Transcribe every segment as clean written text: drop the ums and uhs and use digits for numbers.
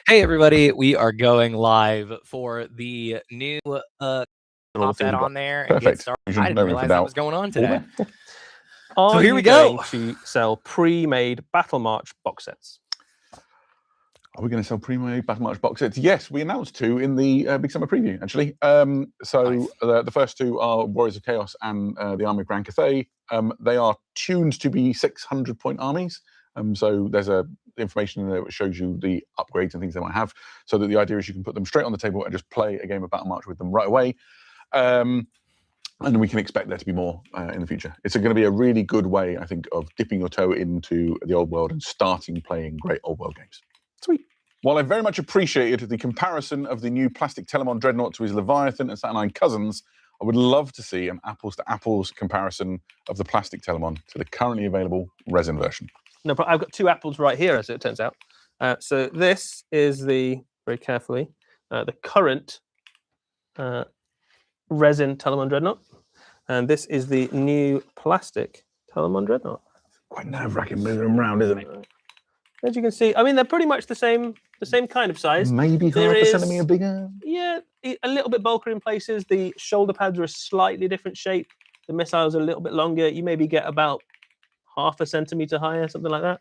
Hey everybody, we are going live for the new pop that on there and get started. I didn't realize that was going on today. So here we go. To sell pre-made Battle March box sets. Are we going to sell pre-made Battle March box sets? Yes, we announced 2 in the Big Summer Preview, actually. Nice. The first 2 are Warriors of Chaos and the Army of Grand Cathay. They are tuned to be 600-point armies. So there's information in there which shows you the upgrades and things they might have, so that the idea is you can put them straight on the table and just play a game of Battle March with them right away. And we can expect there to be more in the future. It's going to be a really good way, I think, of dipping your toe into the old world and starting playing great old world games. Sweet. While I very much appreciated the comparison of the new plastic Telemon Dreadnought to his Leviathan and Saturnine cousins, I would love to see an apples-to-apples comparison of the plastic Telemon to the currently available resin version. No, but I've got 2 apples right here, as it turns out. So this is very carefully, the current resin Telemon Dreadnought. And this is the new plastic Telemon Dreadnought. Quite nerve-wracking moving them around, isn't it? As you can see, I mean, they're pretty much the same kind of size. Maybe half a centimetre bigger. Yeah, a little bit bulkier in places. The shoulder pads are a slightly different shape. The missiles are a little bit longer. You maybe get about half a centimetre higher, something like that.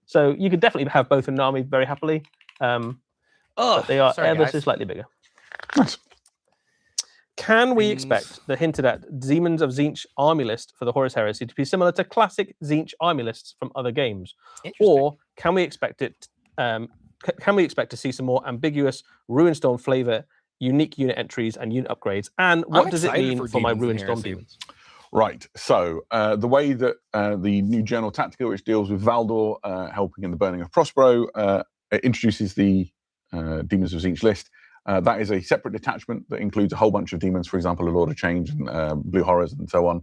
So you could definitely have both in an army very happily. But they are ever so slightly bigger. Nice. Can we expect the hinted at Demons of Tzeentch army list for the Horus Heresy to be similar to classic Tzeentch army lists from other games, or can we expect it? Can we expect to see some more ambiguous Ruinstorm flavor, unique unit entries, and unit upgrades? And what does it mean for my Ruinstorm demons? Right. So the way that the new Journal Tactica, which deals with Valdor helping in the burning of Prospero, introduces the Demons of Tzeentch list. That is a separate detachment that includes a whole bunch of demons, for example, a Lord of Change and Blue Horrors and so on.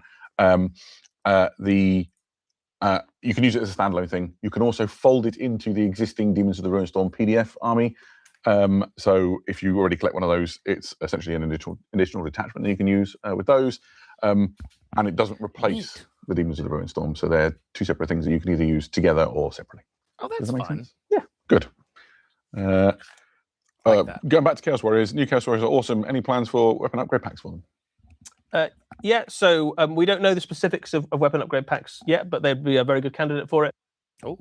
You can use it as a standalone thing. You can also fold it into the existing Demons of the Ruinstorm PDF army. So if you already collect one of those, it's essentially an additional detachment that you can use with those. And it doesn't replace the Demons of the Ruinstorm. So they're 2 separate things that you can either use together or separately. Oh, that's fun. Sense? Yeah, good. Going back to Chaos Warriors, new Chaos Warriors are awesome. Any plans for weapon upgrade packs for them? Yeah, so we don't know the specifics of weapon upgrade packs yet, but they'd be a very good candidate for it. Oh.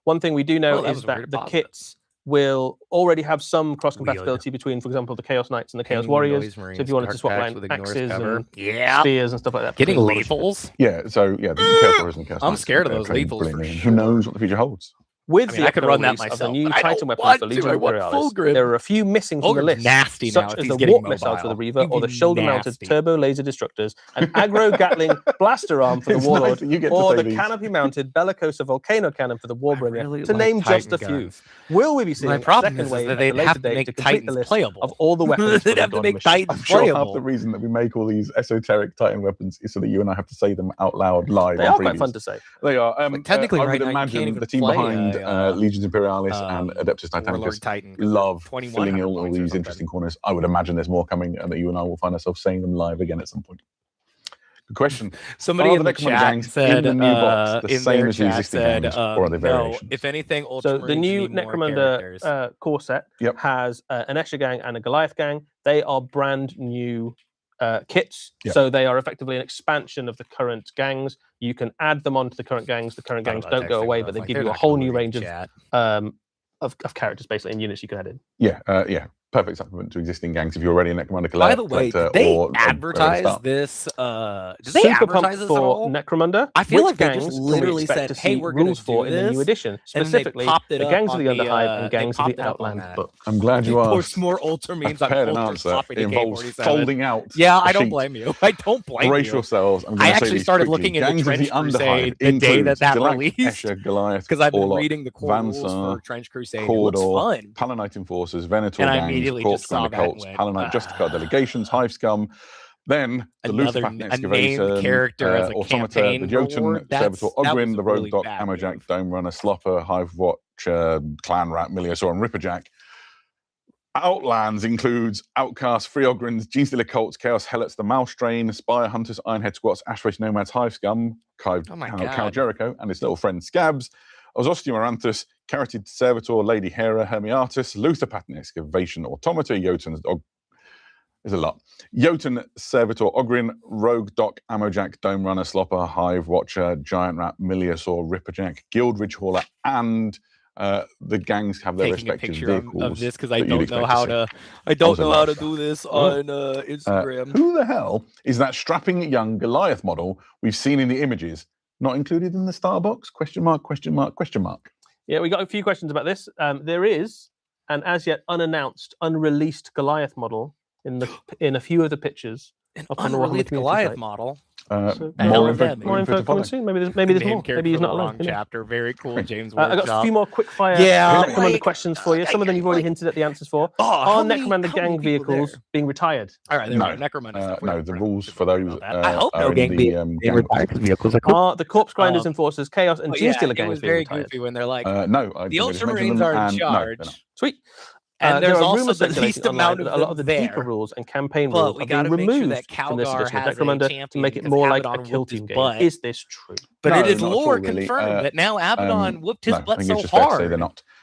One thing we do know is that the kits will already have some cross-compatibility between, for example, the Chaos Knights and the Chaos Warriors. So if you wanted to swap around axes and spears and stuff like that. Getting lethals? Yeah, so yeah, the Chaos Warriors and the Chaos Knights. I'm scared of those lethals for sure. Who knows what the future holds? With the release of the new Titan weapons for Legion of Imperialis, there are a few missing from the list, such as the warp missiles for the Reaver, or the shoulder-mounted turbo laser destructors, an aggro Gatling blaster arm for the Warlord, or the canopy-mounted Bellicosa volcano cannon for the Warbringer, to name just a few. Will we be seeing a second wave at a later date to complete the list of all the weapons they'd have to make Titans I'm sure playable. half the reason that we make all these esoteric Titan weapons is so that you and I have to say them out loud live. They are quite fun to say. They are. Technically, I right would now, you can't imagine even the team play behind Legions Imperialis and Adeptus Titanicus Titan love 21 filling in all these interesting corners. I would imagine there's more coming and that you and I will find ourselves saying them live again at some point. Good question. Somebody in the chat said, in the new box, the same as the existing games, or are they no, variations? if anything, so the new Necromunda core set has an Escher gang and a Goliath gang. They are brand new kits, so they are effectively an expansion of the current gangs. You can add them onto the current gangs. The current gangs don't go away, but they give you a whole new range of characters, basically, and units you can add in. Yeah. Perfect supplement to existing gangs if you're already a Necromunda collector. By the way, did they advertise this? Did they advertise this for Necromunda? I feel like they just literally said, "Hey, we're going to do in the new edition." Specifically, the Gangs of the Underhive and Gangs of the Outland book. I'm glad you asked. More Ultra means I've prepared an answer. It involves folding out. Yeah, I don't blame you. I don't blame you. Brace yourselves. I actually started looking into Trench Crusade the day that released. Escher, Goliath, because I've been reading the core rules for Trench Crusade. It looks fun. Palonite Enforcers, Venator gangs, Corpse Grinder Cults, Palonite Justicar Delegations, Hive Scum, then the Lucifer Excavation, character as a Automata, the Jotun Servitor Ogrin, the Rogue Doc, Ammojack, Dome Runner, Slopper, Hive Watcher, Clan Rat, Miliosaur, and Ripperjack. Outlands includes Outcasts, Free Ogrins, Genestealer Cults, Chaos Helots, the Malstrain, Spire Hunters, Ironhead Squats, Ashface Nomads, Hive Scum, Cal Jericho, and his little friend Scabs, Ozostium Aranthus, Carotid Servitor, Lady Hera, Hermiatus, Luther Pattern Excavation Automata, Jotun, there's a lot. Jotun, Servitor, Ogrin, Rogue, Doc, Ammojack, Dome Runner, Slopper, Hive Watcher, Giant Rat, Miliasaur, Ripperjack, Guildridge Hauler, and the gangs have their respective vehicles. Of this because I don't know how to. I don't know how to do this on Instagram. Who the hell is that strapping young Goliath model we've seen in the images? Not included in the star box? Question mark? Question mark? Question mark? Yeah, we got a few questions about this. There is an as yet unannounced, unreleased Goliath model in a few of the pictures. An unreleased Goliath model. More info coming soon. Maybe there's more. Maybe he's not alone. Chapter. Very cool, James. I got a few more quick fire Necromunda questions for you. Some of them you've already hinted at the answers for. Are Necromunda gang vehicles being retired? All right, no, Necromunda. No, the rules for those. I hope no gang vehicles. Are the Corpse Grinders, Enforcers, Chaos, and Genestealer gangs being retired? Very goofy when they're like, no, the Ultramarines are in charge. Sweet. And there's also the least amount of a lot of the deeper rules and campaign rules are being removed from this edition of Necromunda to make it more like a kill team game. Is this true? But it is lore confirmed that now Abaddon whooped his butt so hard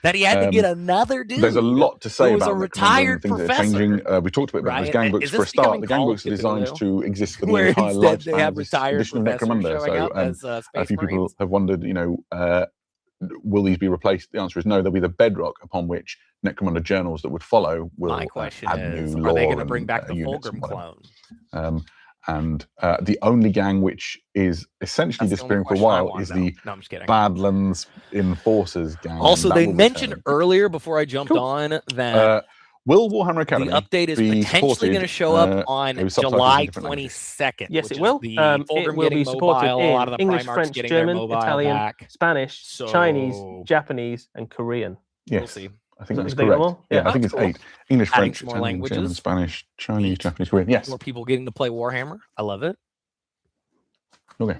that he had to get another dude. There's a lot to say about a retired things professor. That are changing. We talked a bit about those gang books for a start. The gang books are designed to exist for the entire lifespan of this edition of Necromunda. So a few people have wondered, will these be replaced? The answer is no. They'll be the bedrock upon which Necromunda journals that would follow will My question add is, new lore. Are they going to bring back the Fulgrim clone? And the only gang which is essentially disappearing for a while is the Badlands Enforcers gang. Also, they mentioned earlier before I jumped on that will Warhammer Academy the update is potentially going to show up on July 22nd. Yes, it will. It will be supported in English, French, German, Italian, Spanish, Chinese, Japanese, and Korean. Yes. We'll see. I think that's correct. Yeah, I think it's 8. English, French, Italian, German, Spanish, Chinese, Japanese, Korean. Yes. More people getting to play Warhammer. I love it. Okay.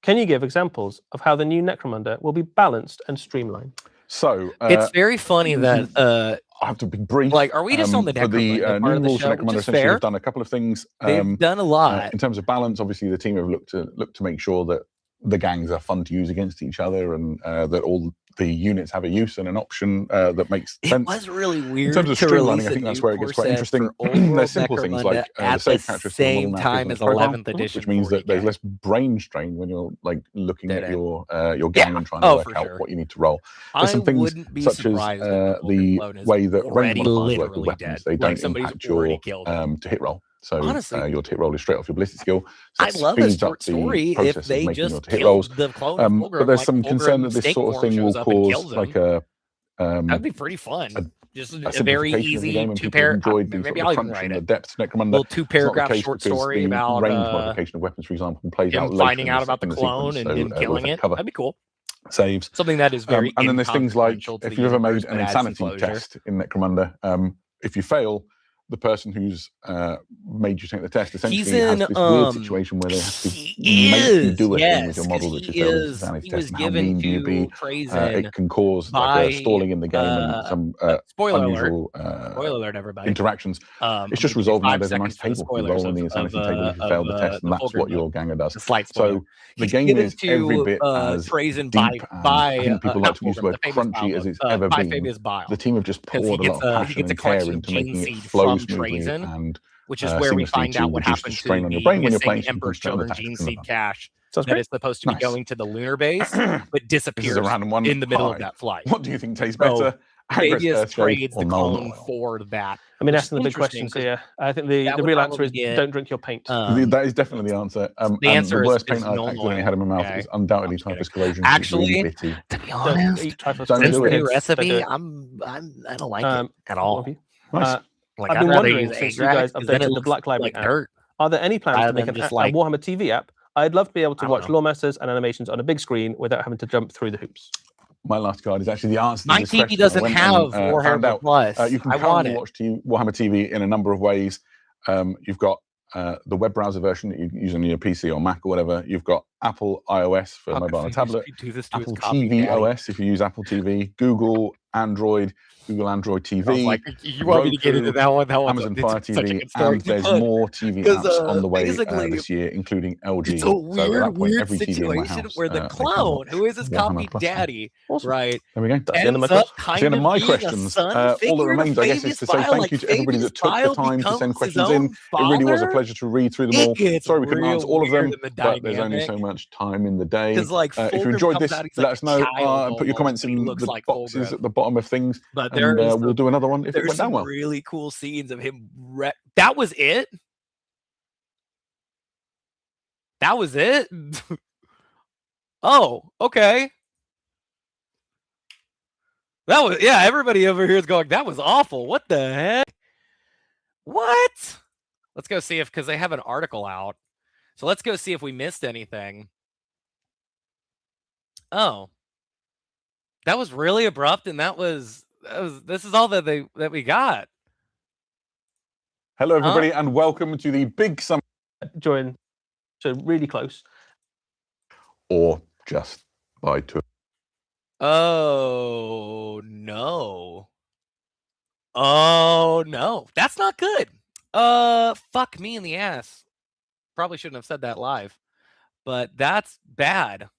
Can you give examples of how the new Necromunda will be balanced and streamlined? So it's very funny that I have to be brief. Like, are we just on the Necromunda? The new rules for Necromunda essentially have done a couple of things. They've done a lot in terms of balance. Obviously, the team have looked to make sure that the gangs are fun to use against each other, and that all the units have a use and an option that makes sense. It was really weird. In terms of streamlining, I think that's where it gets quite interesting. There's simple things like the save characteristics same time as 11th edition, which means that there's less brain strain when you're like looking at your game and trying to work out what you need to roll. There's some things such as the way that range modifiers work with weapons. They don't impact your to hit roll. So your hit roll is straight off your ballistic skill. So I love a short story if they just killed the clone. But there's some concern that this sort of thing will cause like a that'd be pretty fun. Just a very easy 2-paragraph. Maybe I'll even write it. Depth Necromunda. Little 2-paragraph short story about range modification of weapons, for example, plays out finding out about the clone and killing it. That'd be cool. Saves something that is very and then there's things like if you've ever made an insanity test in Necromunda, if you fail, the person who's made you take the test essentially has this weird situation where they have to make you do a thing with your model that you failed the insanity test. And how mean do you be? It can cause like a stalling in the game and some unusual everybody. interactions. It's just resolved now. There's a nice table. You roll in the insanity table if you fail the test, and that's what your ganger does. So the game is every bit as deep and I think people like to use the word crunchy as it's ever been. The team have just poured a lot of passion and care into making it flow smoothly and which is where we find out what happens to strain on your brain when you're playing Emperor's Children gene seed cache that is supposed to be going to the lunar base, but disappears in the middle of that flight. What do you think tastes better? Fabius trades the clone for that. I mean, asking the big questions here. I think the real answer is don't drink your paint. That is definitely the answer. The answer the worst paint I've accidentally had in my mouth is undoubtedly Typhus Corrosion. Actually, to be honest, don't do it. Recipe, I don't like it at all. Nice. I've been wondering since you guys updated the Black Library app. Are there any plans to make a Warhammer TV app? I'd love to be able to watch Lawmasters and animations on a big screen without having to jump through the hoops. My last card is actually the answer to my this TV question. doesn't have Warhammer Plus. You can currently watch Warhammer TV in a number of ways. You've got the web browser version that you use on your PC or Mac or whatever. You've got Apple iOS for mobile and tablet. Apple TV OS if you use Apple TV. Google Android, Google Android TV. Like, you want me to get into that one? Amazon Fire TV, and there's more TV apps on the way this year, including LG. It's a weird situation where the clone, who is his copy daddy, right? There we go. That's the end of my questions. All that remains, I guess, is to say thank you to everybody that took the time to send questions in. It really was a pleasure to read through them all. Sorry we couldn't answer all of them, but there's only so much time in the day. If you enjoyed this, let us know. Put your comments in the boxes at the bottom of things, and we'll do another one if it went down well. Really cool scenes of him. That was it. That was it. Oh, okay. That was, yeah. Everybody over here is going, that was awful. What the heck? What? Let's go see because they have an article out. So let's go see if we missed anything. Oh, that was really abrupt, and this is all that we got. Hello, everybody, and welcome to the Big Summer. Join, so really close, or just by two. Oh no! Oh no! That's not good. Fuck me in the ass. Probably shouldn't have said that live, but that's bad.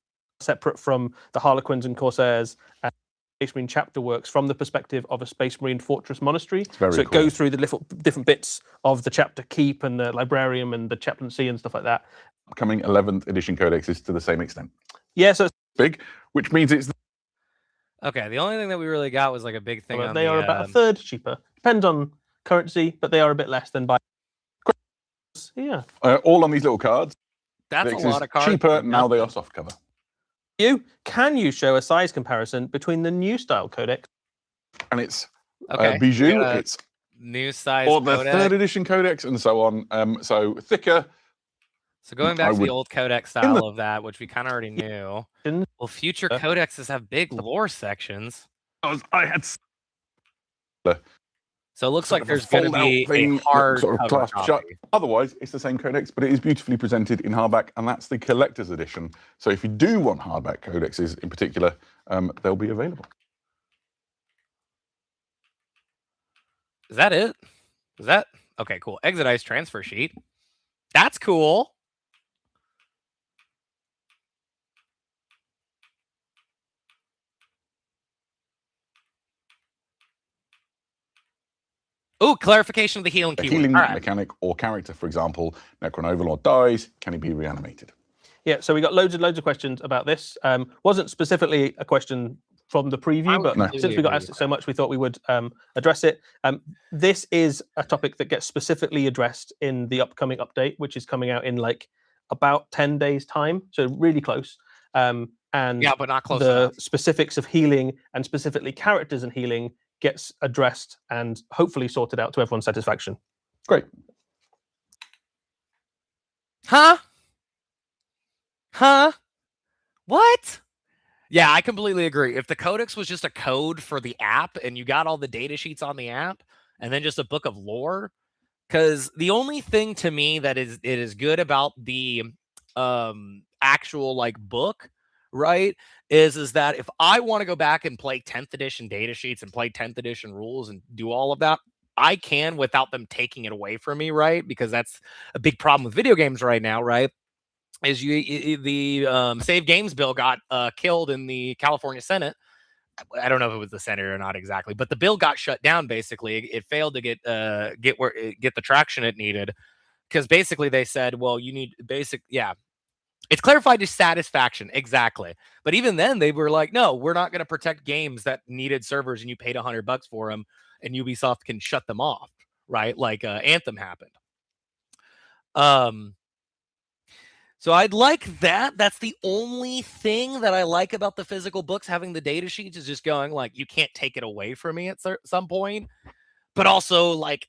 Separate from the Harlequins and Corsairs, and Space Marine chapter works from the perspective of a Space Marine fortress monastery. So it goes through the different bits of the chapter keep and the librarium and the chaplaincy and stuff like that. Upcoming 11th edition codex is to the same extent. Yeah, so it's big, which means it's okay. The only thing that we really got was like a big thing. They are about a third cheaper. Depends on currency, but they are a bit less than by. Yeah. All on these little cards. That's a lot of cards. Cheaper now. They are soft cover. Can you show a size comparison between the new style codex and it's Bijou? It's new size or the codex. 3rd edition codex and so on. So thicker. So going back to the old codex style of that, which we kind of already knew. Well, future codexes have big lore sections. I had. So it looks like there's going to be a hard sort of clasp shut. Otherwise, it's the same codex, but it is beautifully presented in hardback, and that's the collector's edition. So if you do want hardback codexes in particular, they'll be available. Is that it? Is that okay? Cool. Exit Ice transfer sheet. That's cool. Oh, clarification of the healing keyword. Healing mechanic or character, for example, Necron Overlord dies, can he be reanimated? Yeah, so we got loads of questions about this. Wasn't specifically a question from the preview, but since we got asked it so much, we thought we would address it. This is a topic that gets specifically addressed in the upcoming update, which is coming out in like about 10 days' time, so really close. And yeah, but not close the enough. Specifics of healing and specifically characters and healing gets addressed and hopefully sorted out to everyone's satisfaction. Great. Huh? What? Yeah, I completely agree. If the codex was just a code for the app and you got all the data sheets on the app and then just a book of lore, because the only thing to me that is good about the actual like book, right, is that if I want to go back and play 10th edition data sheets and play 10th edition rules and do all of that, I can without them taking it away from me, right? Because that's a big problem with video games right now, right? Is the Save Games bill got killed in the California Senate. I don't know if it was the Senate or not exactly, but the bill got shut down. Basically, it failed to get the traction it needed because basically they said, well, you need it's clarified to satisfaction exactly. But even then, they were like, no, we're not going to protect games that needed servers and you paid $100 for them, and Ubisoft can shut them off, right? Like Anthem happened. So I'd like that. That's the only thing that I like about the physical books, having the data sheets, is just going like, you can't take it away from me at some point. But also, like,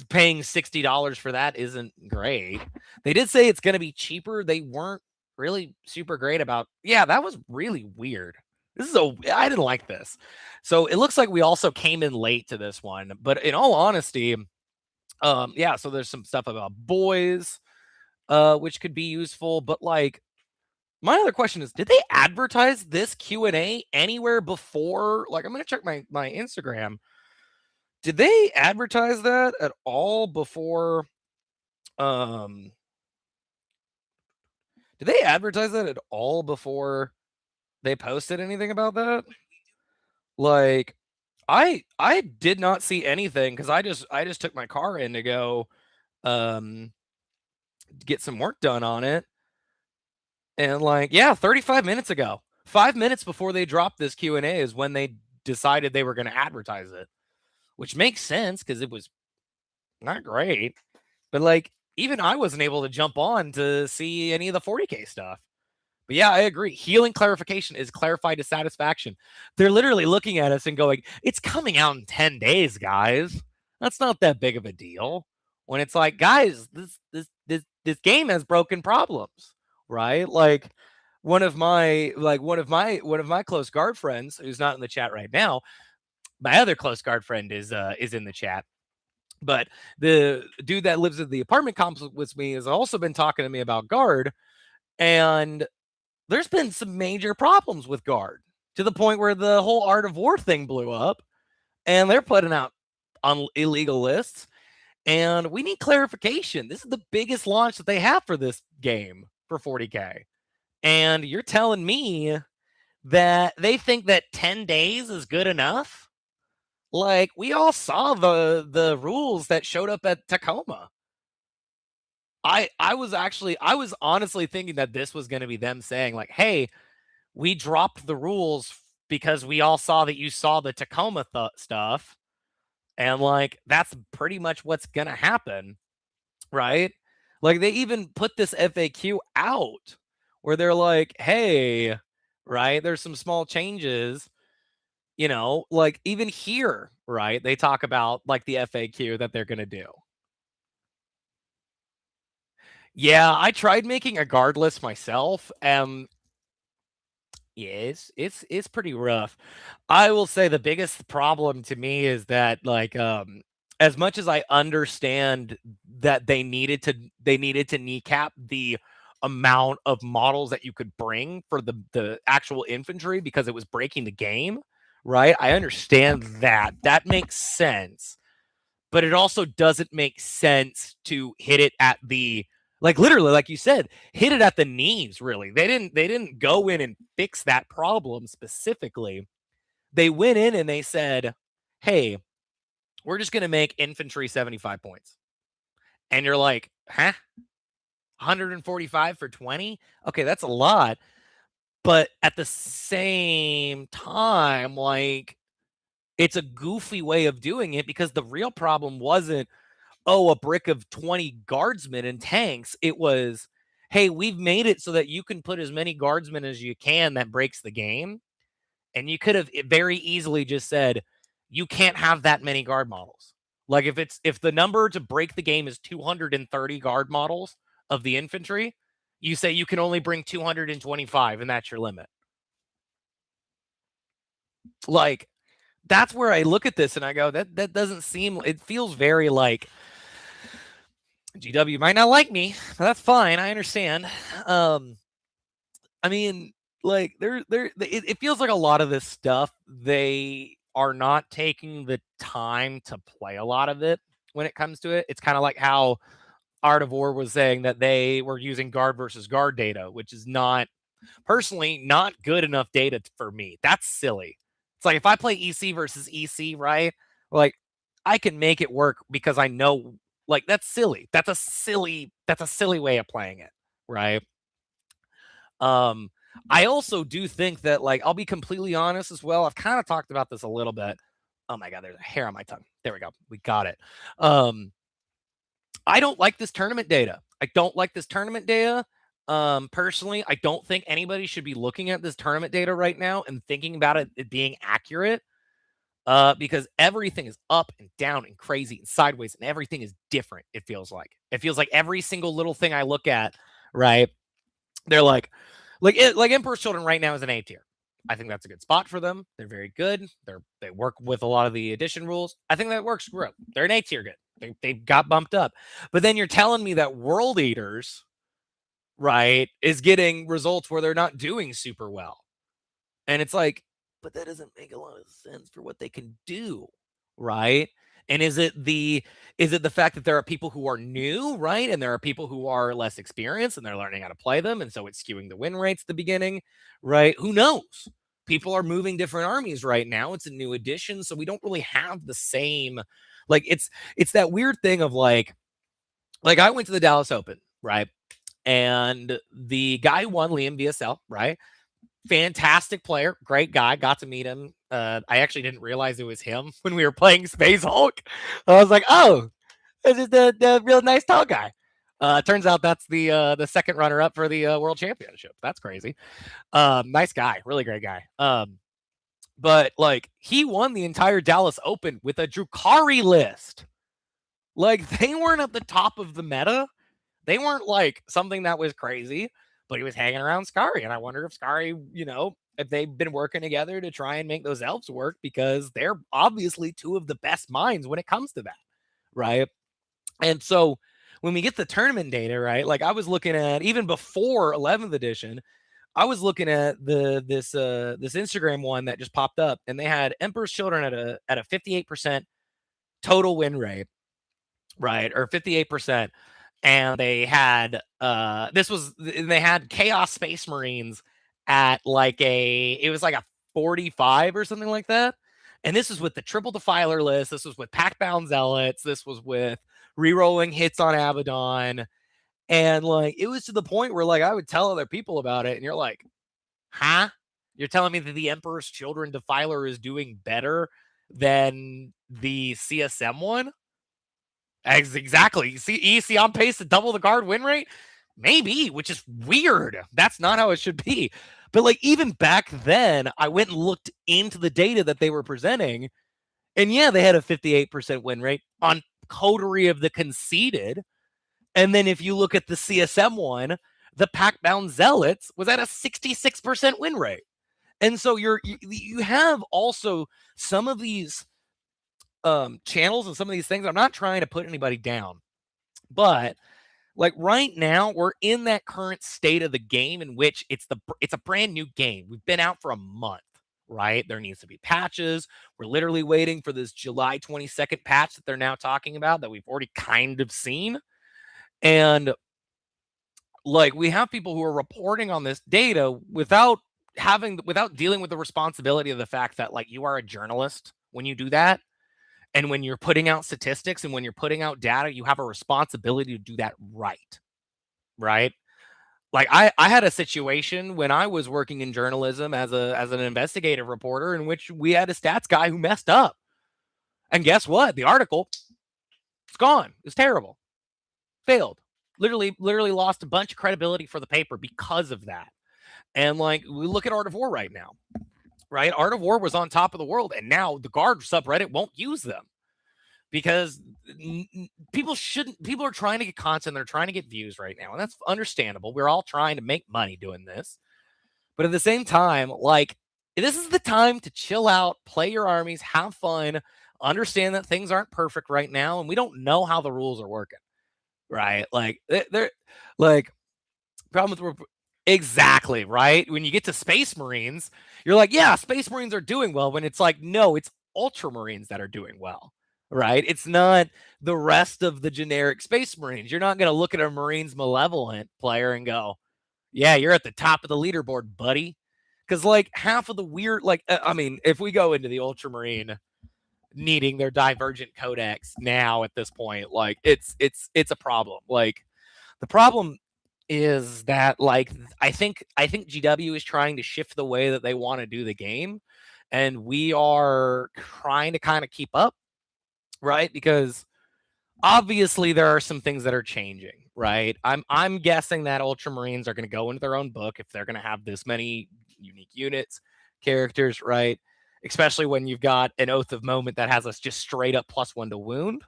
paying $60 for that isn't great. They did say it's going to be cheaper. They weren't really super great about, yeah, that was really weird. I didn't like this. So it looks like we also came in late to this one. But in all honesty, yeah, so there's some stuff about boys, which could be useful, but like My other question is, did they advertise this Q&A anywhere before? Like, I'm going to check my Instagram. Did they advertise that at all before? Did they advertise that at all before they posted anything about that? Like, I did not see anything because I just took my car in to go get some work done on it. And like, yeah, 35 minutes ago, 5 minutes before they dropped this Q&A is when they decided they were going to advertise it, which makes sense because it was not great. But like, even I wasn't able to jump on to see any of the 40K stuff. But yeah, I agree. Healing clarification is clarified to satisfaction. They're literally looking at us and going, it's coming out in 10 days, guys. That's not that big of a deal. When it's like, guys, this game has broken problems, right? Like one of my close guard friends who's not in the chat right now, my other close guard friend is in the chat. But the dude that lives in the apartment complex with me has also been talking to me about guard, and there's been some major problems with guard to the point where the whole Art of War thing blew up, and they're putting out on illegal lists, and we need clarification. This is the biggest launch that they have for this game for 40K, and you're telling me that they think that 10 days is good enough? Like, we all saw the rules that showed up at Tacoma. I was honestly thinking that this was going to be them saying like, hey, we dropped the rules because we all saw that you saw the Tacoma stuff. And like, that's pretty much what's going to happen. Right. Like, they even put this FAQ out where they're like, hey, right, there's some small changes. You know, like even here, right, they talk about like the FAQ that they're going to do. Yeah, I tried making a guard list myself. Yes, it's pretty rough. I will say the biggest problem to me is that like as much as I understand that they needed to kneecap the amount of models that you could bring for the actual infantry because it was breaking the game, right? I understand that. That makes sense. But it also doesn't make sense to hit it at the, like, literally, like you said, hit it at the knees, really. They didn't go in and fix that problem specifically. They went in and they said, hey, we're just going to make infantry 75 points. And you're like, huh? 145 for 20? Okay, that's a lot. But at the same time, like, it's a goofy way of doing it because the real problem wasn't, oh, a brick of 20 guardsmen and tanks. It was, hey, we've made it so that you can put as many guardsmen as you can that breaks the game. And you could have very easily just said, you can't have that many guard models. Like if the number to break the game is 230 guard models of the infantry, you say you can only bring 225 and that's your limit. Like, that's where I look at this and I go, that doesn't seem, it feels very like, GW might not like me, but that's fine. I understand. I mean, like it feels like a lot of this stuff, they are not taking the time to play a lot of it when it comes to it. It's kind of like how Art of War was saying that they were using guard versus guard data, which is not, personally, not good enough data for me. That's silly. It's like if I play EC versus EC, right? Like, I can make it work because I know, like, that's silly. That's a silly way of playing it, right? I also do think that, like, I'll be completely honest as well. I've kind of talked about this a little bit. Oh my God, there's a hair on my tongue. There we go. We got it. I don't like this tournament data. Personally, I don't think anybody should be looking at this tournament data right now and thinking about it being accurate, because everything is up and down and crazy and sideways and everything is different. It feels like every single little thing I look at, right? They're like Emperor's Children right now is an A tier. I think that's a good spot for them. They're very good. They work with a lot of the addition rules. I think that works great. They're an A tier good. They got bumped up. But then you're telling me that World Eaters, right, is getting results where they're not doing super well. And it's like, but that doesn't make a lot of sense for what they can do, right? And is it the fact that there are people who are new, right? And there are people who are less experienced and they're learning how to play them. And so it's skewing the win rates at the beginning, right? Who knows? People are moving different armies right now. It's a new edition. So we don't really have the same, like, it's that weird thing of like I went to the Dallas Open, right? And the guy who won, Liam VSL, right? Fantastic player, great guy. Got to meet him. I actually didn't realize it was him when we were playing Space Hulk. I was like, oh, this is the real nice tall guy. Turns out that's the second runner up for the World Championship. That's crazy. Nice guy, really great guy. But like he won the entire Dallas Open with a Drukhari list. Like they weren't at the top of the meta. They weren't like something that was crazy. But he was hanging around Skari, and I wonder if Skari, if they've been working together to try and make those elves work, because they're obviously two of the best minds when it comes to that, right? And so when we get the tournament data, right, like I was looking at, even before 11th edition, I was looking at this Instagram one that just popped up, and they had Emperor's Children at a 58% total win rate, right, or 58%. And they had they had Chaos Space Marines at like it was like a 45 or something like that. And this was with the Triple Defiler list. This was with Packbound Zealots. This was with rerolling hits on Abaddon. And like it was to the point where like I would tell other people about it, and you're like, huh? You're telling me that the Emperor's Children Defiler is doing better than the CSM one? Exactly. You see on pace to double the guard win rate? Maybe, which is weird. That's not how it should be. But like even back then, I went and looked into the data that they were presenting. And yeah, they had a 58% win rate on Coterie of the Conceded. And then if you look at the CSM one, the Packbound Zealots was at a 66% win rate. And so you have also some of these channels and some of these things. I'm not trying to put anybody down, but like right now we're in that current state of the game in which it's a brand new game. We've been out for a month, right? There needs to be patches. We're literally waiting for this July 22nd patch that they're now talking about that we've already kind of seen. And like we have people who are reporting on this data without dealing with the responsibility of the fact that like you are a journalist when you do that. And when you're putting out statistics and when you're putting out data, you have a responsibility to do that right. Right? Like I had a situation when I was working in journalism as an investigative reporter in which we had a stats guy who messed up. And guess what? The article, it's gone. It's terrible. Failed. Literally lost a bunch of credibility for the paper because of that. And like we look at Art of War right now. Right? Art of War was on top of the world, and now the Guard subreddit won't use them because people are trying to get content. They're trying to get views right now, and that's understandable. We're all trying to make money doing this. But at the same time, like, this is the time to chill out, play your armies, have fun, understand that things aren't perfect right now, and we don't know how the rules are working, right? Like, they're like, problem with exactly, right? When you get to Space Marines, you're like, yeah, Space Marines are doing well, when it's like, no, it's Ultramarines that are doing well, right? It's not the rest of the generic Space Marines. You're not going to look at a Marines Malevolent player and go, yeah, you're at the top of the leaderboard, buddy. Because like half of the weird, like, I mean, if we go into the Ultramarine needing their Divergent Codex now at this point, like it's a problem. Like the problem is that like I think GW is trying to shift the way that they want to do the game, and we are trying to kind of keep up, right? Because obviously there are some things that are changing, right? I'm guessing that Ultramarines are going to go into their own book if they're going to have this many unique units, characters, right? Especially when you've got an Oath of Moment that has us just straight up +1 to wound.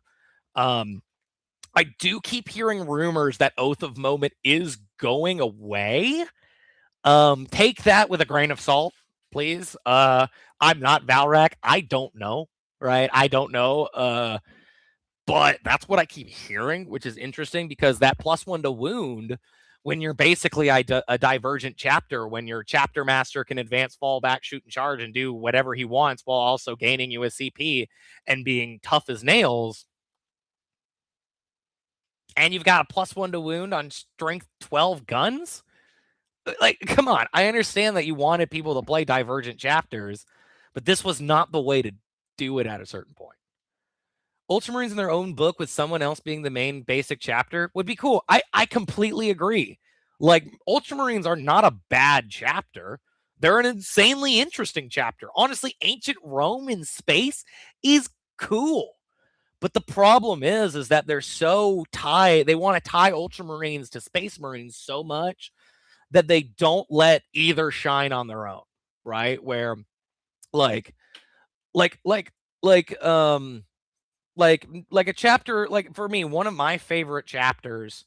I do keep hearing rumors that Oath of Moment is going away. Take that with a grain of salt, please. I'm not Valrak. I don't know, right? I don't know. But that's what I keep hearing, which is interesting because that +1 to wound when you're basically a divergent chapter, when your chapter master can advance, fall back, shoot, and charge, and do whatever he wants while also gaining you a CP and being tough as nails. And you've got a +1 to wound on strength 12 guns? Like, come on. I understand that you wanted people to play divergent chapters, but this was not the way to do it at a certain point. Ultramarines in their own book with someone else being the main basic chapter would be cool. I completely agree. Like, Ultramarines are not a bad chapter. They're an insanely interesting chapter. Honestly, Ancient Rome in space is cool. But the problem is that they're so tied. They want to tie Ultramarines to Space Marines so much that they don't let either shine on their own, right? Where, like a chapter, like for me, one of my favorite chapters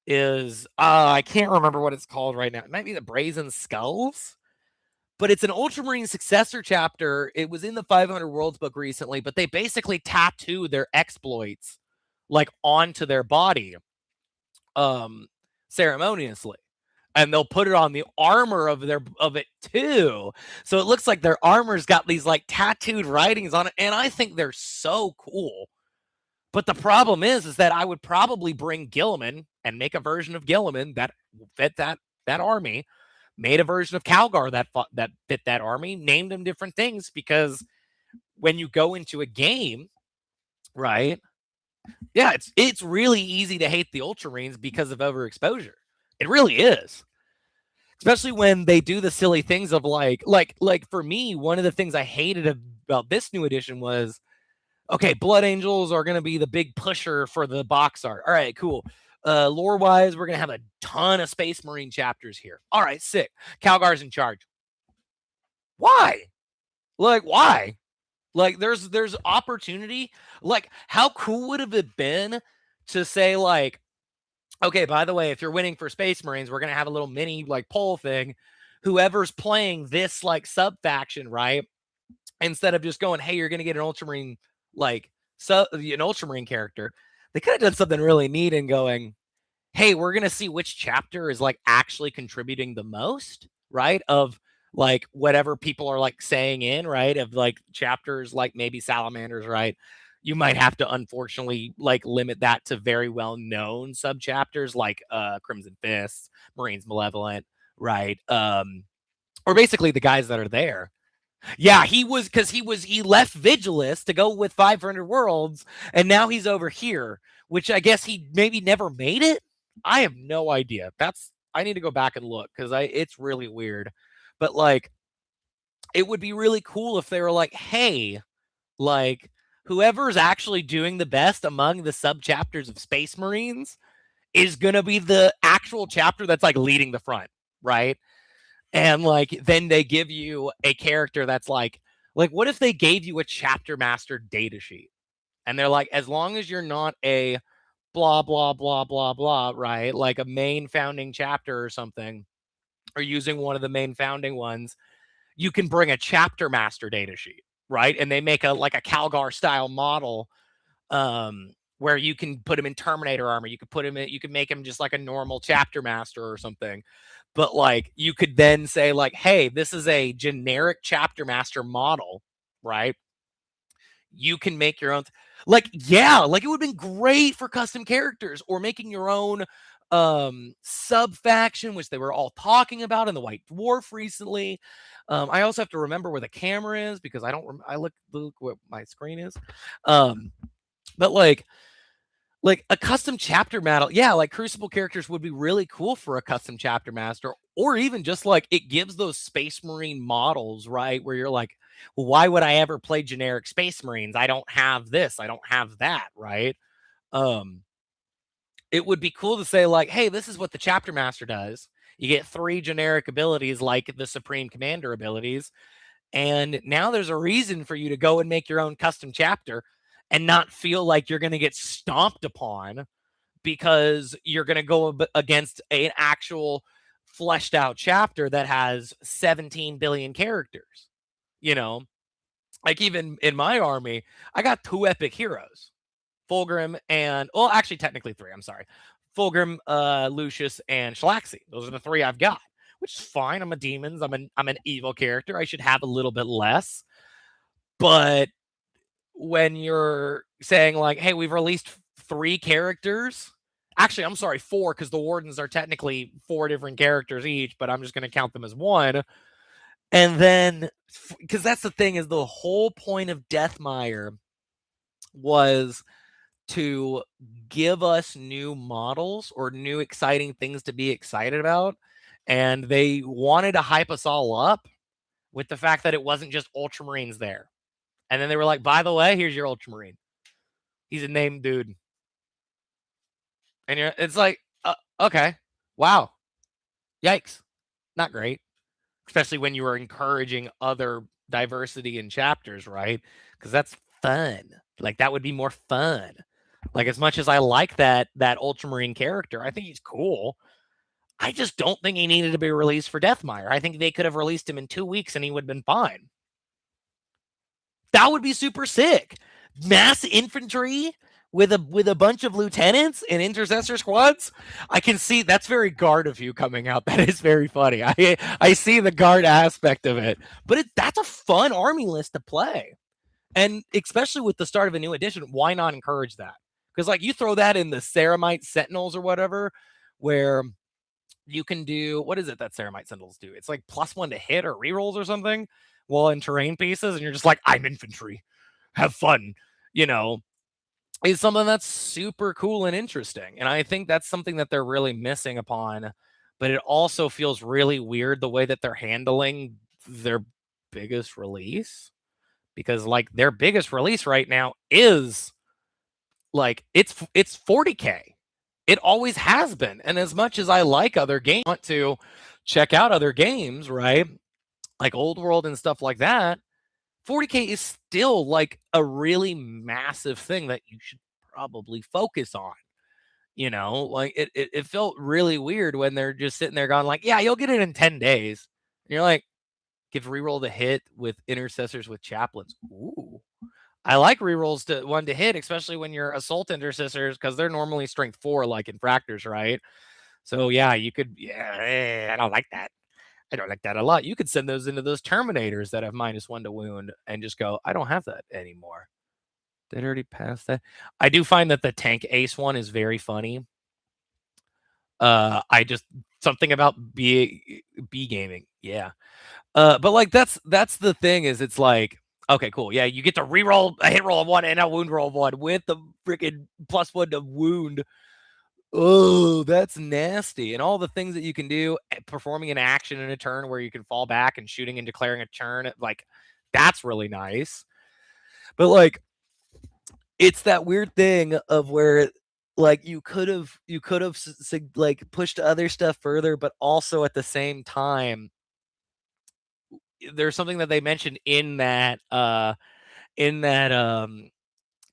is I can't remember what it's called right now. It might be the Brazen Skulls, but it's an Ultramarine successor chapter. It was in the 500 Worlds book recently, but they basically tattoo their exploits like onto their body ceremoniously. And they'll put it on the armor of it too. So it looks like their armor's got these like tattooed writings on it. And I think they're so cool. But the problem is that I would probably bring Guilliman and make a version of Guilliman that fit that army, made a version of Calgar that fit that army, named them different things, because when you go into a game, right? Yeah, it's really easy to hate the Ultramarines because of overexposure. It really is. Especially when they do the silly things of like for me, one of the things I hated about this new edition was, okay, Blood Angels are going to be the big pusher for the box art. All right, cool. Lore-wise, we're going to have a ton of Space Marine chapters here. All right, sick. Calgar's in charge. Why? Like, why? Like, there's opportunity. Like, how cool would have it been to say, like, okay, by the way, if you're winning for Space Marines, we're going to have a little mini, like, poll thing. Whoever's playing this, like, sub-faction, right? Instead of just going, hey, you're going to get an Ultramarine, like, an Ultramarine character. They could have done something really neat and going, hey, we're going to see which chapter is, like, actually contributing the most, right? Of, like, whatever people are, like, saying in, right? Of, like, chapters like maybe Salamanders, right? You might have to, unfortunately, like, limit that to very well-known sub-chapters like Crimson Fists, Marines Malevolent, right? Or basically the guys that are there. Yeah, he left Vigilus to go with 500 Worlds, and now he's over here, which I guess he maybe never made it. I have no idea. I need to go back and look because it's really weird. But like, it would be really cool if they were like, hey, like, whoever's actually doing the best among the sub chapters of Space Marines is gonna be the actual chapter that's like leading the front, right? And like, then they give you a character that's like, what if they gave you a chapter master data sheet? And they're like, as long as you're not a blah, blah, blah, blah, blah, right? Like a main founding chapter or something, or using one of the main founding ones, you can bring a chapter master data sheet, right? And they make a Calgar style model where you can put him in Terminator armor. You could make him just like a normal chapter master or something. But like, you could then say like, hey, this is a generic chapter master model, right? You can make your own. Like, yeah, like it would have been great for custom characters or making your own sub faction, which they were all talking about in the White Dwarf recently. I also have to remember where the camera is because I don't. I look what my screen is. But like a custom chapter model, yeah, like Crucible characters would be really cool for a custom chapter master, or even just like it gives those Space Marine models, right? Where you're like, well, why would I ever play generic Space Marines? I don't have this, I don't have that, right? It would be cool to say like, hey, this is what the chapter master does. You get 3 generic abilities like the Supreme Commander abilities, and now there's a reason for you to go and make your own custom chapter and not feel like you're going to get stomped upon because you're going to go against an actual fleshed out chapter that has 17 billion characters. You know, like even in my army, I got 2 epic heroes, Fulgrim and, well, actually technically 3. I'm sorry. Fulgrim, Lucius, and Shalaxi. Those are the 3 I've got, which is fine. I'm a demons. I'm an evil character. I should have a little bit less. But when you're saying like, hey, we've released 3 characters. Actually, I'm sorry, 4, because the Wardens are technically 4 different characters each, but I'm just going to count them as 1. And then, because that's the thing, is the whole point of Deathmire was to give us new models or new exciting things to be excited about. And they wanted to hype us all up with the fact that it wasn't just Ultramarines there. And then they were like, by the way, here's your Ultramarine. He's a named dude. And it's like, okay, wow. Yikes. Not great. Especially when you were encouraging other diversity in chapters, right? Because that's fun. Like, that would be more fun. Like, as much as I like that Ultramarine character, I think he's cool. I just don't think he needed to be released for Deathmire. I think they could have released him in 2 weeks and he would have been fine. That would be super sick. Mass infantry with a bunch of lieutenants and intercessor squads. I can see that's very guard of you coming out. That is very funny. I see the guard aspect of it, but that's a fun army list to play. And especially with the start of a new edition, why not encourage that? Because like you throw that in the Ceramite Sentinels or whatever, where you can do, what is it that Ceramite Sentinels do? It's like +1 to hit or rerolls or something while in terrain pieces. And you're just like, I'm infantry. Have fun. You know, is something that's super cool and interesting. And I think that's something that they're really missing upon. But it also feels really weird the way that they're handling their biggest release. Because like their biggest release right now is like it's 40K. It always has been. And as much as I like other games, I want to check out other games, right? Like Old World and stuff like that. 40K is still like a really massive thing that you should probably focus on. You know, like it felt really weird when they're just sitting there going like, yeah, you'll get it in 10 days. And you're like, give reroll the hit with intercessors with chaplains. Ooh. I like rerolls to 1 to hit, especially when you're assault intercessors, because they're normally strength 4, like infractors, right? So yeah, you could, I don't like that. I don't like that a lot. You could send those into those Terminators that have -1 to wound and just go, I don't have that anymore. Did I already pass that? I do find that the tank ace one is very funny. I just, something about B gaming. Yeah. But like, that's the thing is it's like, okay, cool. Yeah. You get to reroll a hit roll of 1 and a wound roll of 1 with the freaking +1 to wound. Oh, that's nasty. And all the things that you can do, performing an action in a turn where you can fall back and shooting and declaring a turn, like that's really nice. But like, it's that weird thing of where like you could have like pushed other stuff further, but also at the same time, there's something that they mentioned in that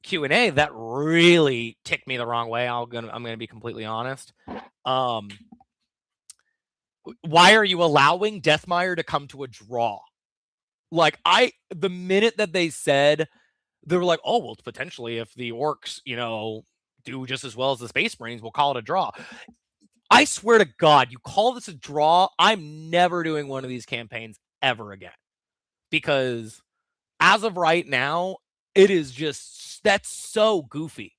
Q&A that really ticked me the wrong way. I'm gonna be completely honest. Why are you allowing Deathmire to come to a draw? Like the minute that they said, they were like, oh well, potentially if the orcs, you know, do just as well as the Space Marines, we'll call it a draw. I swear to God, you call this a draw, I'm never doing one of these campaigns ever again. Because as of right now, it is just, that's so goofy.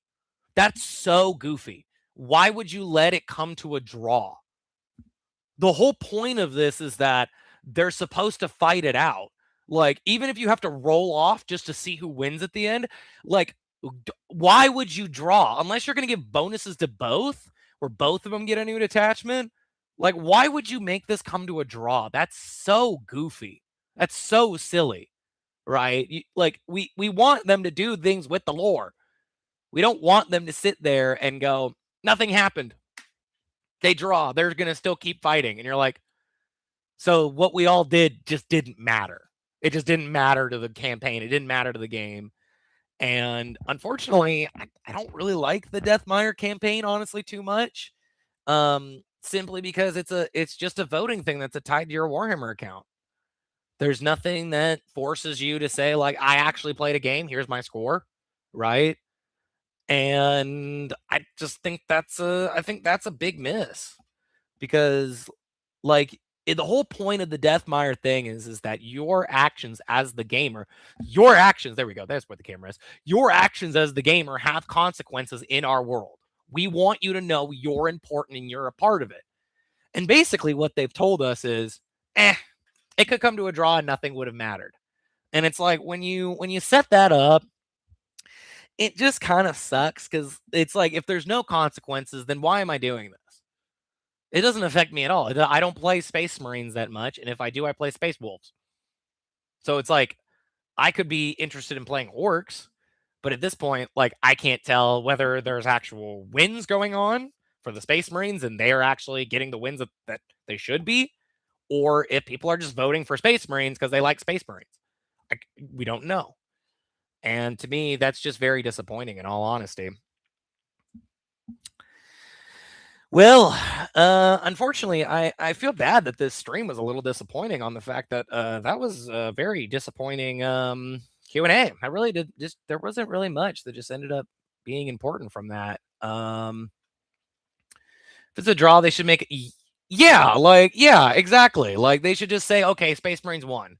That's so goofy. Why would you let it come to a draw? The whole point of this is that they're supposed to fight it out. Like, even if you have to roll off just to see who wins at the end, like, why would you draw? Unless you're going to give bonuses to both, where both of them get a new detachment. Like, why would you make this come to a draw? That's so goofy. That's so silly, right? Like, we want them to do things with the lore. We don't want them to sit there and go, nothing happened. They draw. They're going to still keep fighting. And you're like, so what we all did just didn't matter. It just didn't matter to the campaign. It didn't matter to the game. And unfortunately, I don't really like the Deathmire campaign, honestly, too much. Simply because it's just a voting thing that's tied to your Warhammer account. There's nothing that forces you to say, like, I actually played a game. Here's my score, right? And I just think that's a big miss, because like the whole point of the Deathmire thing is that your actions as the gamer, there we go, that's where the camera is. Your actions as the gamer have consequences in our world. We want you to know you're important and you're a part of it. And basically what they've told us is, it could come to a draw and nothing would have mattered. And it's like, when you set that up, it just kind of sucks, because it's like, if there's no consequences, then why am I doing this? It doesn't affect me at all. I don't play Space Marines that much, and if I do, I play Space Wolves. So it's like, I could be interested in playing Orcs, but at this point, like, I can't tell whether there's actual wins going on for the Space Marines and they're actually getting the wins that they should be, or if people are just voting for Space Marines because they like Space Marines. We don't know. And to me, that's just very disappointing, in all honesty. Well, unfortunately, I feel bad that this stream was a little disappointing on the fact that that was a very disappointing Q&A. I really did there wasn't really much that just ended up being important from that. If it's a draw, they should make it. Yeah, exactly. Like, they should just say, okay, Space Marines won.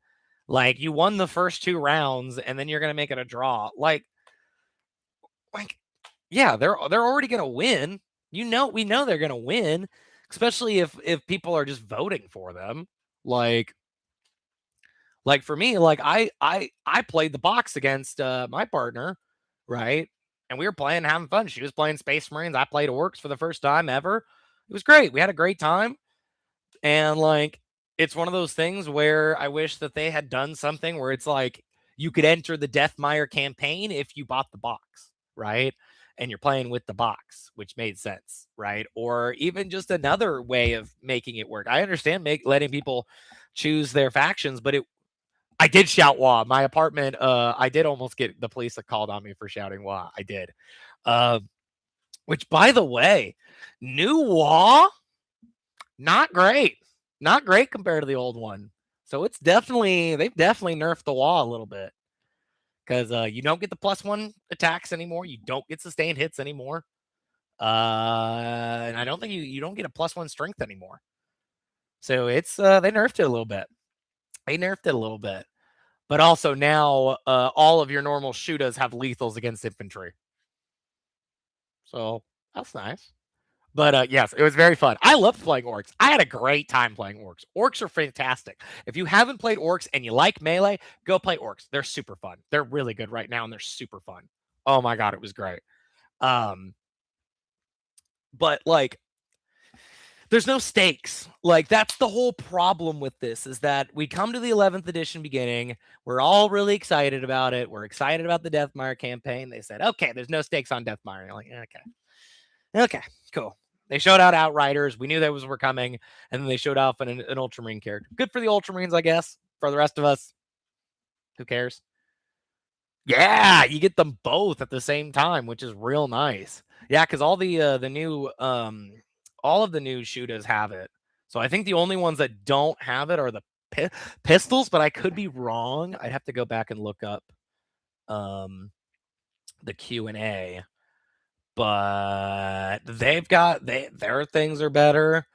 Like, you won the first 2 rounds, and then you're gonna make it a draw. Like, yeah, they're already gonna win. We know they're gonna win, especially if people are just voting for them. Like for me, like, I played the box against my partner, right? And we were playing, having fun. She was playing Space Marines. I played Orcs for the first time ever. It was great. We had a great time. And like, it's one of those things where I wish that they had done something where it's like, you could enter the Deathmire campaign if you bought the box, right? And you're playing with the box, which made sense, right? Or even just another way of making it work. I understand letting people choose their factions, but I did shout "wah." My apartment, I did almost get the police that called on me for shouting "wah." I did. Which, by the way, new wah, not great. Not great compared to the old one. So they've definitely nerfed the wah a little bit. Because you don't get the +1 attacks anymore. You don't get sustained hits anymore. And I don't think you don't get a +1 strength anymore. So it's they nerfed it a little bit. But also now all of your normal shooters have lethals against infantry. So that's nice. But yes, it was very fun. I loved playing Orcs. I had a great time playing Orcs. Orcs are fantastic. If you haven't played Orcs and you like Melee, go play Orcs. They're super fun. They're really good right now, and they're super fun. Oh my god, it was great. But like, there's no stakes. Like, that's the whole problem with this, is that we come to the 11th edition beginning. We're all really excited about it. We're excited about the Deathmire campaign. They said, okay, there's no stakes on Deathmire. And you're like, okay, cool. They showed out Outriders. We knew those were coming. And then they showed off an Ultramarine character. Good for the Ultramarines, I guess. For the rest of us, who cares? Yeah, you get them both at the same time, which is real nice. Yeah, because all the new all of the new shooters have it. So I think the only ones that don't have it are the pistols, but I could be wrong. I'd have to go back and look up the Q&A. But their things are better.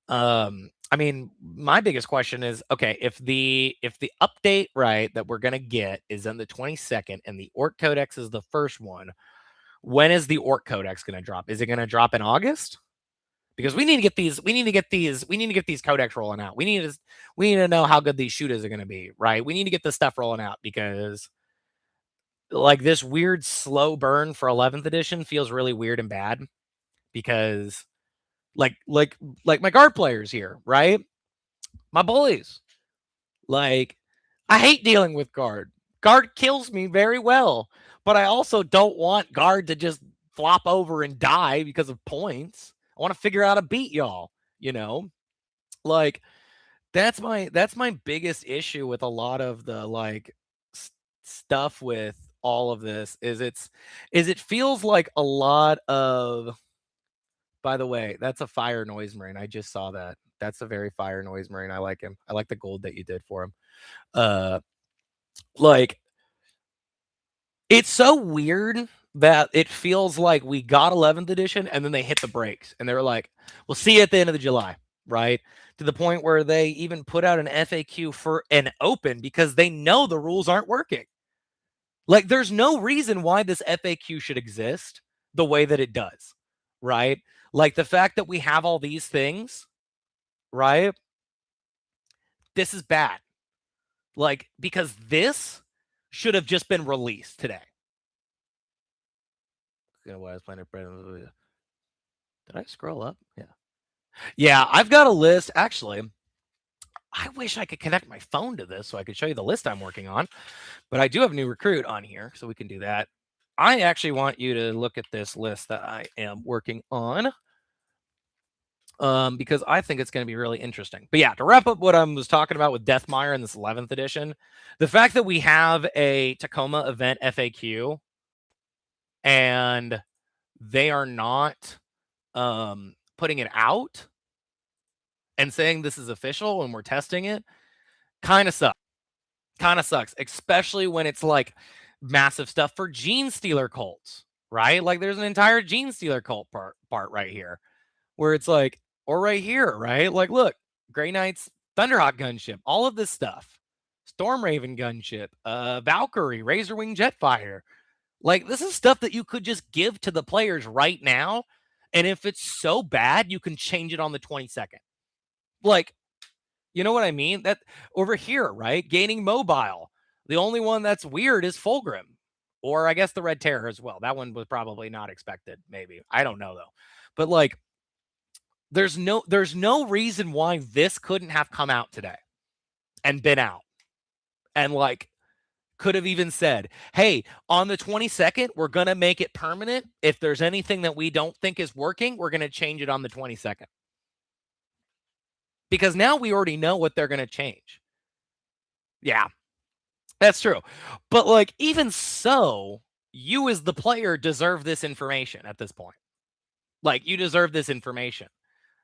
I mean, my biggest question is, okay, if the update, right, that we're gonna get is on the 22nd and the Orc Codex is the first one, when is the Orc Codex gonna drop? Is it gonna drop in August? Because we need to get these codex rolling out. We need to know how good these shooters are gonna be, right? We need to get this stuff rolling out, because like, this weird slow burn for 11th edition feels really weird and bad, because like my guard players here, right? My boys, like, I hate dealing with guard. Guard kills me very well, but I also don't want guard to just flop over and die because of points. I want to figure out how to beat y'all, you know? Like, that's my biggest issue with a lot of the like stuff with all of this, is it feels like a lot of. By the way, that's a fire noise marine. I just saw that. That's a very fire noise marine. I like him. I like the gold that you did for him. Like, it's so weird that it feels like we got 11th edition and then they hit the brakes and they were like, we'll see you at the end of the July, right? To the point where they even put out an FAQ for an open because they know the rules aren't working. Like, there's no reason why this FAQ should exist the way that it does, right? Like, the fact that we have all these things, right? This is bad. Like, because this should have just been released today. Did I scroll up? Yeah. Yeah, I've got a list. Actually, I wish I could connect my phone to this so I could show you the list I'm working on. But I do have a new recruit on here, so we can do that. I actually want you to look at this list that I am working on. Because I think it's going to be really interesting. But yeah, to wrap up what I was talking about with Deathmire in this 11th edition, the fact that we have a Tacoma event FAQ and they are not putting it out and saying this is official and we're testing it kind of sucks. Kind of sucks, especially when it's like massive stuff for Gene Stealer cults, right? Like there's an entire Gene Stealer cult part right here where it's like, or right here, right? Like, look, Grey Knight's Thunderhawk gunship, all of this stuff. Stormraven gunship, Valkyrie, Razorwing Jetfire. Like, this is stuff that you could just give to the players right now. And if it's so bad, you can change it on the 22nd. Like, you know what I mean? That over here, right? Gaining mobile. The only one that's weird is Fulgrim. Or I guess the Red Terror as well. That one was probably not expected, maybe. I don't know, though. But, like, there's no reason why this couldn't have come out today and been out and like could have even said, hey, on the 22nd, we're going to make it permanent. If there's anything that we don't think is working, we're going to change it on the 22nd. Because now we already know what they're going to change. Yeah, that's true. But like, even so, you as the player deserve this information at this point. Like, you deserve this information.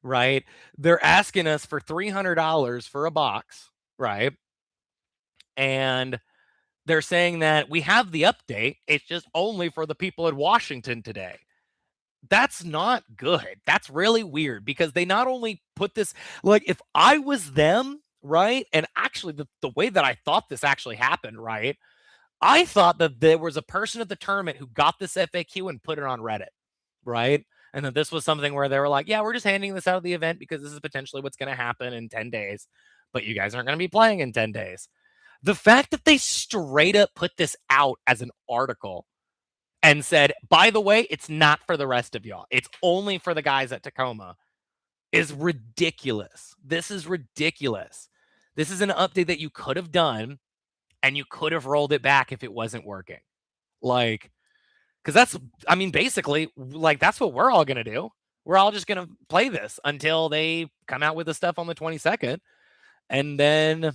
Right? They're asking us for $300 for a box, right? And they're saying that we have the update. It's just only for the people in Washington today. That's not good. That's really weird because they not only put this, like, if I was them, right? And actually, the way that I thought this actually happened, right? I thought that there was a person at the tournament who got this FAQ and put it on Reddit, right? And then this was something where they were like, yeah, we're just handing this out of the event because this is potentially what's going to happen in 10 days. But you guys aren't going to be playing in 10 days. The fact that they straight up put this out as an article and said, by the way, it's not for the rest of y'all. It's only for the guys at Tacoma is ridiculous. This is ridiculous. This is an update that you could have done and you could have rolled it back if it wasn't working. Like, because that's, I mean, basically, like, that's what we're all going to do. We're all just going to play this until they come out with the stuff on the 22nd. And then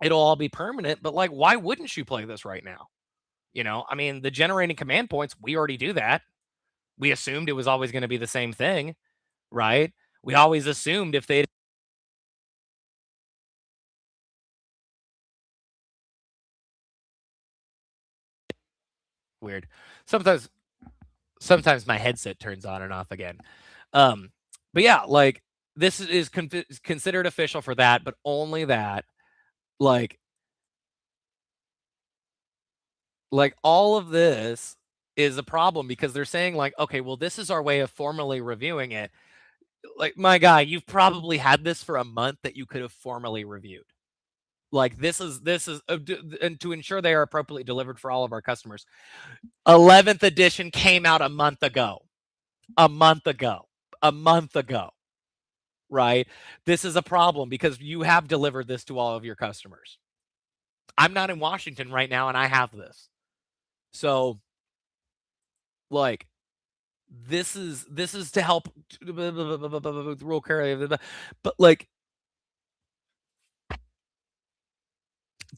it'll all be permanent. But, like, why wouldn't you play this right now? You know, I mean, the generating command points, we already do that. We assumed it was always going to be the same thing, right? We always assumed if they weird. Sometimes my headset turns on and off again. But yeah, like, this is considered official for that, but only that. Like all of this is a problem because they're saying like, okay, well, this is our way of formally reviewing it. Like, my guy, you've probably had this for a month that you could have formally reviewed. Like, this is and to ensure they are appropriately delivered for all of our customers. 11th edition came out a month ago. Right? This is a problem because you have delivered this to all of your customers. I'm not in Washington right now and I have this. So, like, this is to help rule carry, but like,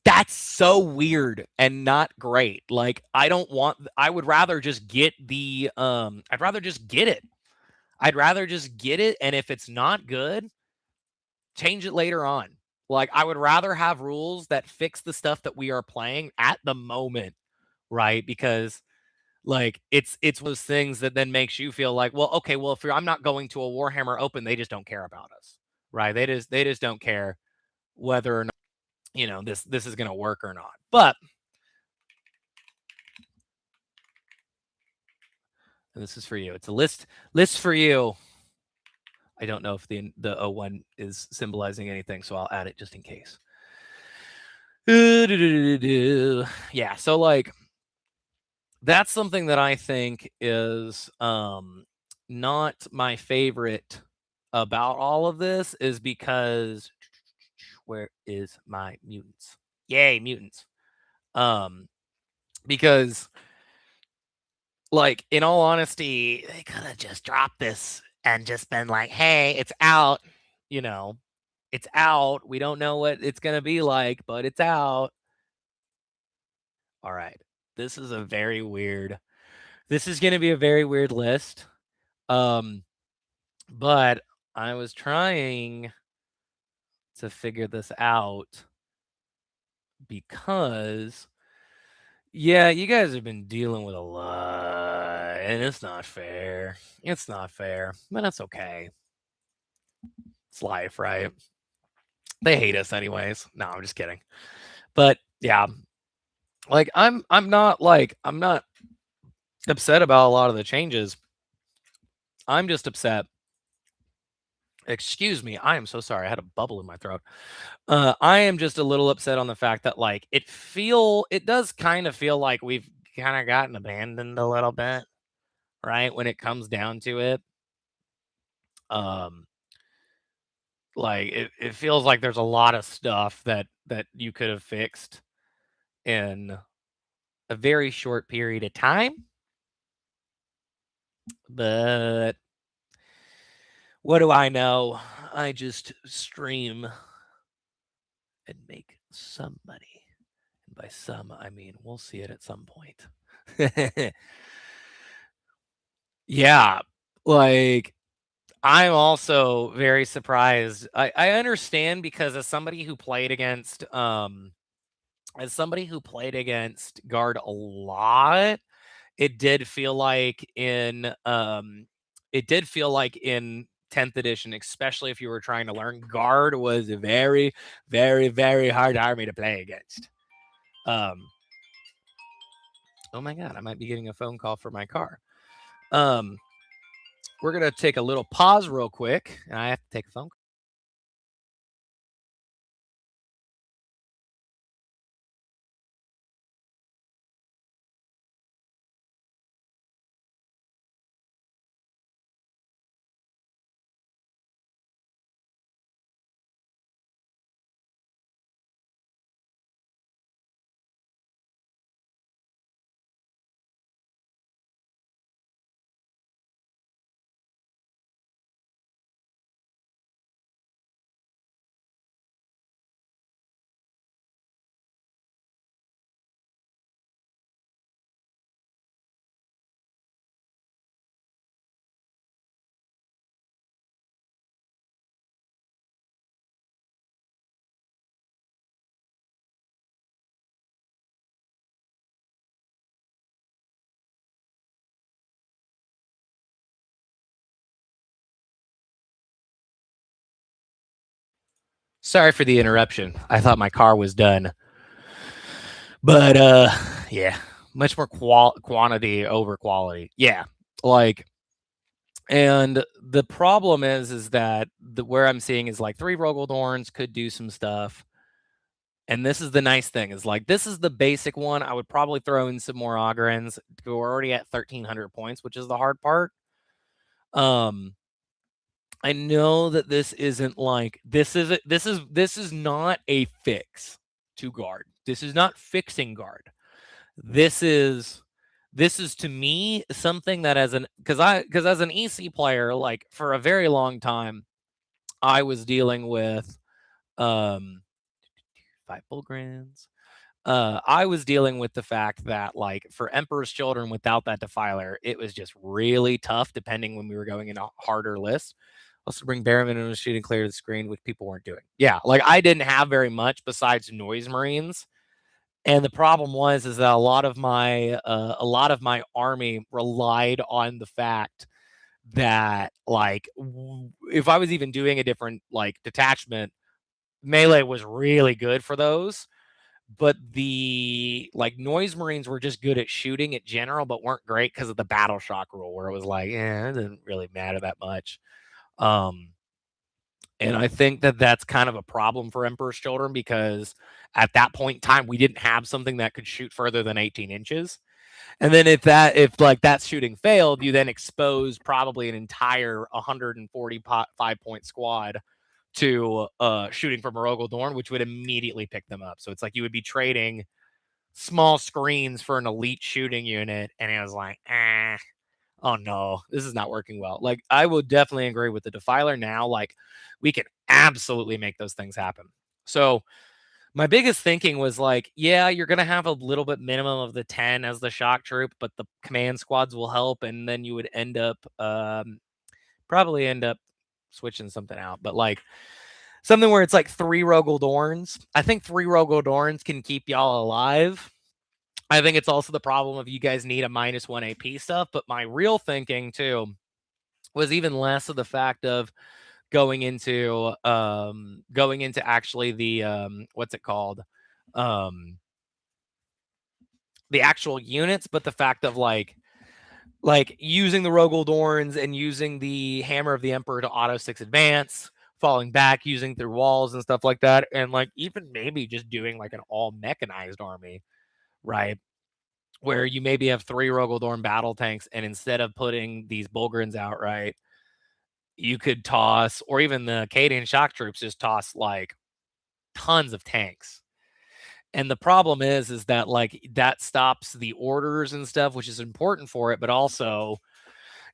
that's so weird and not great. Like, I would rather just get the I'd rather just get it. And if it's not good, change it later on. Like, I would rather have rules that fix the stuff that we are playing at the moment, right? Because Like it's one of those things that then makes you feel like, well, okay, well, if I'm not going to a Warhammer Open, they just don't care about us, right? They just don't care whether or not, you know, this is going to work or not. But this is for you. It's a list for you. I don't know if the O1 is symbolizing anything, so I'll add it just in case. Yeah, so like that's something that I think is not my favorite about all of this, is because where is my mutants? Yay, mutants. Because like, in all honesty, they could have just dropped this and just been like, hey, it's out, you know, it's out. We don't know what it's going to be like, but it's out. All right. This is a very weird, this is going to be a very weird list. But I was trying to figure this out because, yeah, you guys have been dealing with a lot, and it's not fair. It's not fair, but that's okay. It's life, right? They hate us anyways. No, I'm just kidding. But yeah, like I'm not upset about a lot of the changes. I'm just upset. Excuse me. I am so sorry. I had a bubble in my throat. I am just a little upset on the fact that like it does kind of feel like we've kind of gotten abandoned a little bit, right? When it comes down to it. Like it feels like there's a lot of stuff that you could have fixed in a very short period of time. But what do I know? I just stream and make some money. And by some, I mean we'll see it at some point. Yeah, like I'm also very surprised. I understand, because as somebody who played against Guard a lot, it did feel like in 10th edition, especially if you were trying to learn, Guard was a very, very, very hard army to play against. Oh my God, I might be getting a phone call for my car. We're going to take a little pause real quick, and I have to take a phone call. Sorry for the interruption. I thought my car was done. But yeah, much more quantity over quality. Yeah, like, and the problem is that where I'm seeing is like 3 Rogaldorns could do some stuff. And this is the nice thing, is like, this is the basic one. I would probably throw in some more Ogrins. We're already at 1,300 points, which is the hard part. I know that this isn't like, this is not a fix to Guard. This is not fixing Guard. This is to me something that because as an EC player, like for a very long time, I was dealing with 5 Bullgrins. I was dealing with the fact that, like, for Emperor's Children without that Defiler, it was just really tough, depending when we were going in a harder list. Also bring Behrman and shoot and clear the screen, which people weren't doing. Yeah, like I didn't have very much besides Noise Marines. And the problem is that a lot of my army relied on the fact that, like, if I was even doing a different, like, detachment, melee was really good for those. But the, like, noise marines were just good at shooting at general, but weren't great because of the battle shock rule, where it was like, it didn't really matter that much. And I think that that's kind of a problem for Emperor's Children, because at that point in time, we didn't have something that could shoot further than 18 inches. And then if that shooting failed, you then expose probably an entire 145-point squad to shooting from Morogul Dorn, which would immediately pick them up. So it's like you would be trading small screens for an elite shooting unit, and it was like, oh no, this is not working well. Like, I would definitely agree with the Defiler now. Like, we can absolutely make those things happen. So my biggest thinking was like, yeah, you're going to have a little bit minimum of the 10 as the shock troop, but the command squads will help. And then you would probably end up switching something out. But like something where it's like 3 Rogel Dorns. I think 3 Rogel Dorns can keep y'all alive. I think it's also the problem of you guys need a -1 AP stuff. But my real thinking too was even less of the fact of going into actually the what's it called, the actual units, but the fact of like using the Rogel Dorns and using the Hammer of the Emperor to auto 6 advance, falling back, using through walls and stuff like that, and like even maybe just doing like an all mechanized army, right? Where you maybe have 3 Rogel Dorn battle tanks, and instead of putting these Bulgarins out, right, you could toss, or even the Cadian shock troops just toss like tons of tanks. And the problem is that like that stops the orders and stuff, which is important for it, but also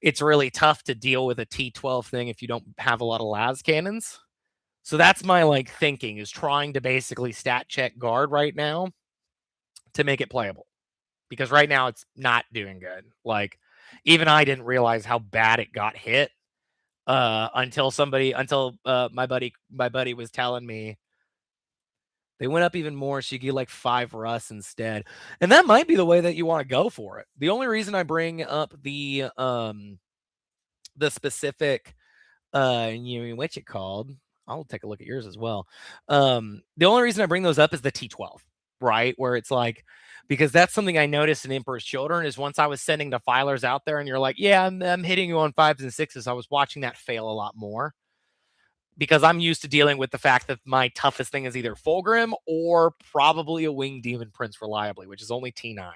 it's really tough to deal with a T12 thing if you don't have a lot of las cannons. So that's my like thinking, is trying to basically stat check guard right now to make it playable, because right now it's not doing good. Like, even I didn't realize how bad it got hit until my buddy was telling me they went up even more, so you get like 5 Russ instead. And that might be the way that you want to go for it. The only reason I bring up the specific what's it called? I'll take a look at yours as well. The only reason I bring those up is the T12, right? Where it's like, because that's something I noticed in Emperor's Children, is once I was sending defilers out there and you're like, yeah, I'm hitting you on 5s and 6s, I was watching that fail a lot more, because I'm used to dealing with the fact that my toughest thing is either Fulgrim or probably a Winged Demon Prince reliably, which is only T9.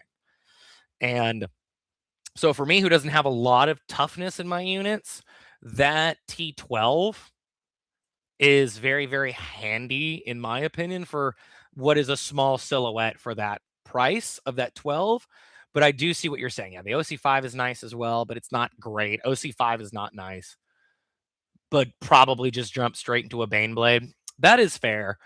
And so for me, who doesn't have a lot of toughness in my units, that T12 is very, very handy, in my opinion, for what is a small silhouette for that price of that 12. But I do see what you're saying. Yeah, the OC5 is nice as well, but it's not great. OC5 is not nice, but probably just jump straight into a Baneblade. That is fair.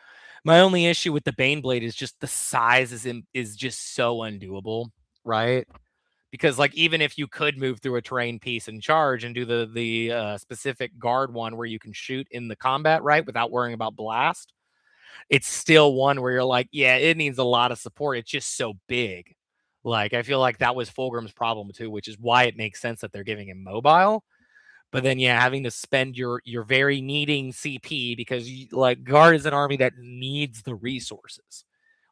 My only issue with the Baneblade is just the size is just so undoable, right? Because like, even if you could move through a terrain piece and charge and do the specific guard one where you can shoot in the combat, right, without worrying about blast, it's still one where you're like, yeah, it needs a lot of support. It's just so big. Like, I feel like that was Fulgrim's problem too, which is why it makes sense that they're giving him mobile. But then, yeah, having to spend your very needing CP, because like guard is an army that needs the resources.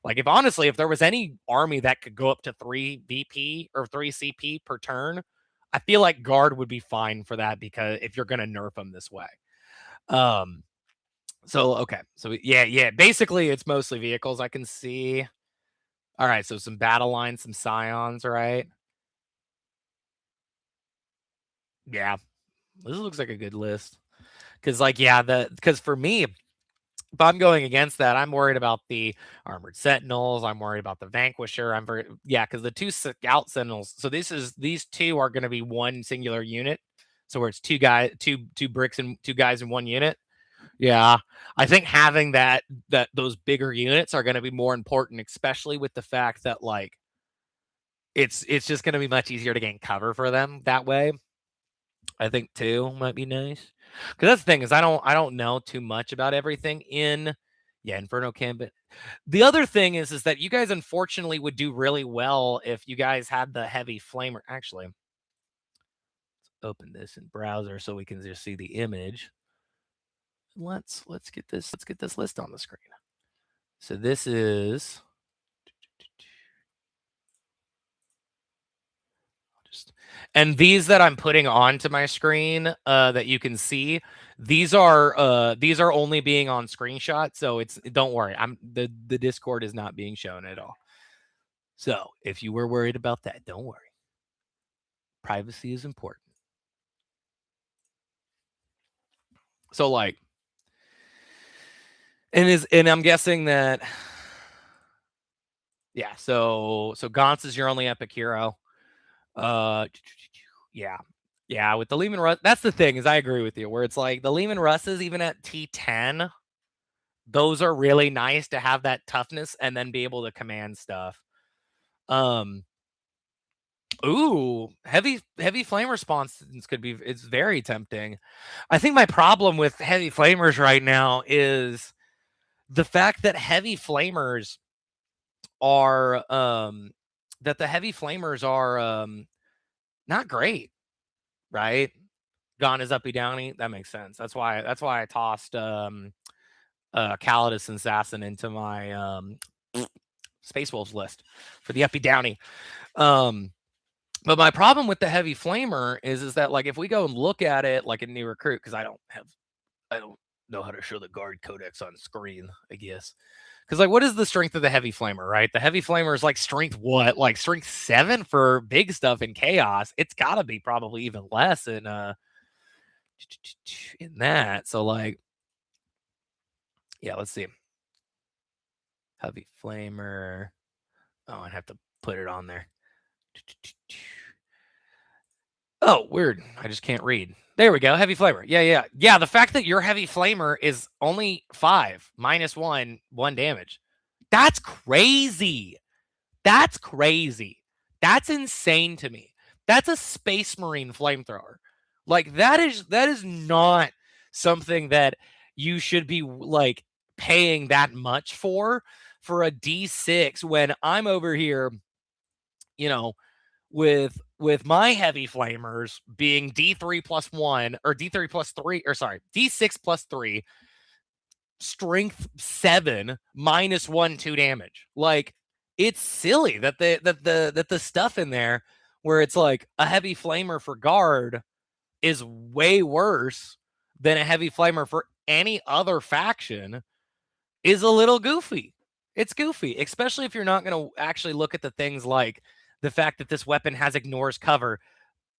Like, if there was any army that could go up to 3 VP or 3 CP per turn, I feel like guard would be fine for that, because if you're going to nerf them this way. So, okay. So yeah. Basically, it's mostly vehicles I can see. All right. So some battle lines, some scions, right? Yeah. This looks like a good list. Because like, yeah, because for me, if I'm going against that, I'm worried about the Armored Sentinels. I'm worried about the Vanquisher. because the 2 Scout Sentinels. So these 2 are going to be one singular unit. So where it's 2 bricks and 2 guys in one unit. Yeah, I think having that those bigger units are going to be more important, especially with the fact that like it's just going to be much easier to gain cover for them that way. I think 2 might be nice. Because that's the thing, is I don't know too much about everything in Yeah, Inferno Cannon. The other thing is that you guys unfortunately would do really well if you guys had the heavy flamer. Actually, let's open this in browser so we can just see the image. Let's get this list on the screen. So this is and these that I'm putting onto my screen that you can see, these are only being on screenshot, so don't worry. The Discord is not being shown at all. So if you were worried about that, don't worry. Privacy is important. So like, and I'm guessing that, yeah. So Gaunt's is your only epic hero. Yeah. With the Leman Russ, that's the thing, is I agree with you, where it's like the Leman Russes, even at T10, those are really nice to have that toughness and then be able to command stuff. Ooh, heavy flame response it's very tempting. I think my problem with heavy flamers right now is the fact that heavy flamers are not great, right? Gone is uppy downy. That makes sense. That's why I tossed Calidus and Assassin into my Space Wolves list for the uppy downy. But my problem with the heavy flamer is that, like, if we go and look at it like a new recruit, because I don't know how to show the guard codex on screen, I guess. Because, like, what is the strength of the heavy flamer, right? The heavy flamer is like strength what? Like strength 7 for big stuff in chaos. It's got to be probably even less in that. So, like, yeah, let's see. Heavy flamer. Oh, I'd have to put it on there. Oh, weird. I just can't read. There we go. Heavy flamer. Yeah. The fact that your heavy flamer is only 5 -1 damage. That's crazy. That's insane to me. That's a Space Marine flamethrower. Like, that is not something that you should be like paying that much for a D6 when I'm over here, with my heavy flamers being D3 +1 or D3 +3, or sorry, D6 +3, strength 7 -1 2 damage. Like, it's silly that the stuff in there where it's like a heavy flamer for guard is way worse than a heavy flamer for any other faction is a little goofy. It's goofy, especially if you're not going to actually look at the things like the fact that this weapon ignores cover,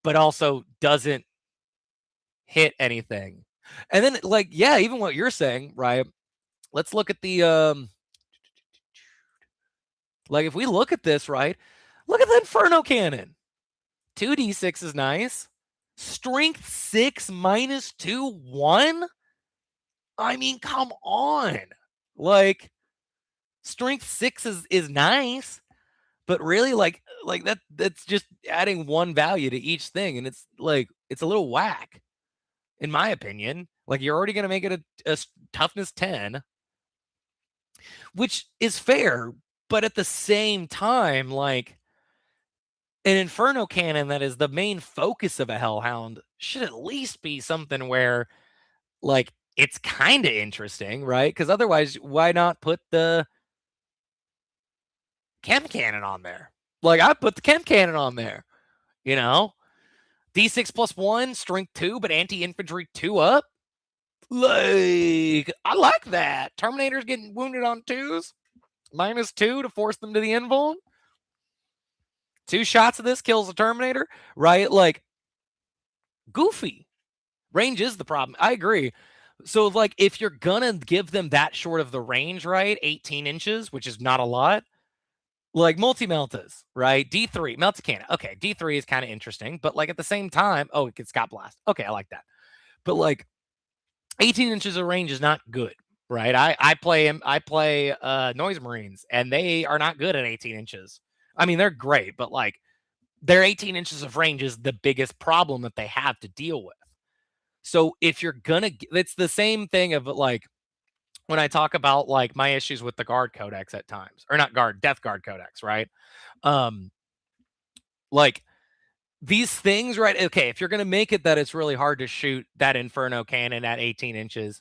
but also doesn't hit anything. And then, like, yeah, even what you're saying, right? Let's look at the like, if we look at this, right? Look at the Inferno Cannon. 2d6 is nice. Strength 6 -2 1. I mean, come on. Like, strength 6 is nice, but really, like that's just adding 1 value to each thing, and it's like, it's a little whack, in my opinion. Like, you're already going to make it a toughness 10, which is fair, but at the same time, like, an Inferno Cannon that is the main focus of a Hellhound should at least be something where, like, it's kind of interesting, right? Because otherwise, why not put the Chem Cannon on there? Like, I put the Chem Cannon on there, D6 +1, strength 2, but anti-infantry 2 up. Like, I like that. Terminators getting wounded on 2s, -2 to force them to the invuln. 2 shots of this kills the Terminator, right? Like, goofy. Range is the problem. I agree. So, like, if you're gonna give them that short of the range, right? 18 inches, which is not a lot. Like, multi-meltas, right? D3, Melta Cannon. Okay, D3 is kind of interesting, but, like, at the same time, oh, it gets Scott Blast. Okay, I like that. But, like, 18 inches of range is not good, right? I play Noise Marines, and they are not good at 18 inches. I mean, they're great, but, like, their 18 inches of range is the biggest problem that they have to deal with. So if you're gonna, it's the same thing of, like, when I talk about like my issues with the guard codex at times, or not guard, death guard codex, right? Like these things, right? Okay, if you're going to make it that it's really hard to shoot that Inferno cannon at 18 inches,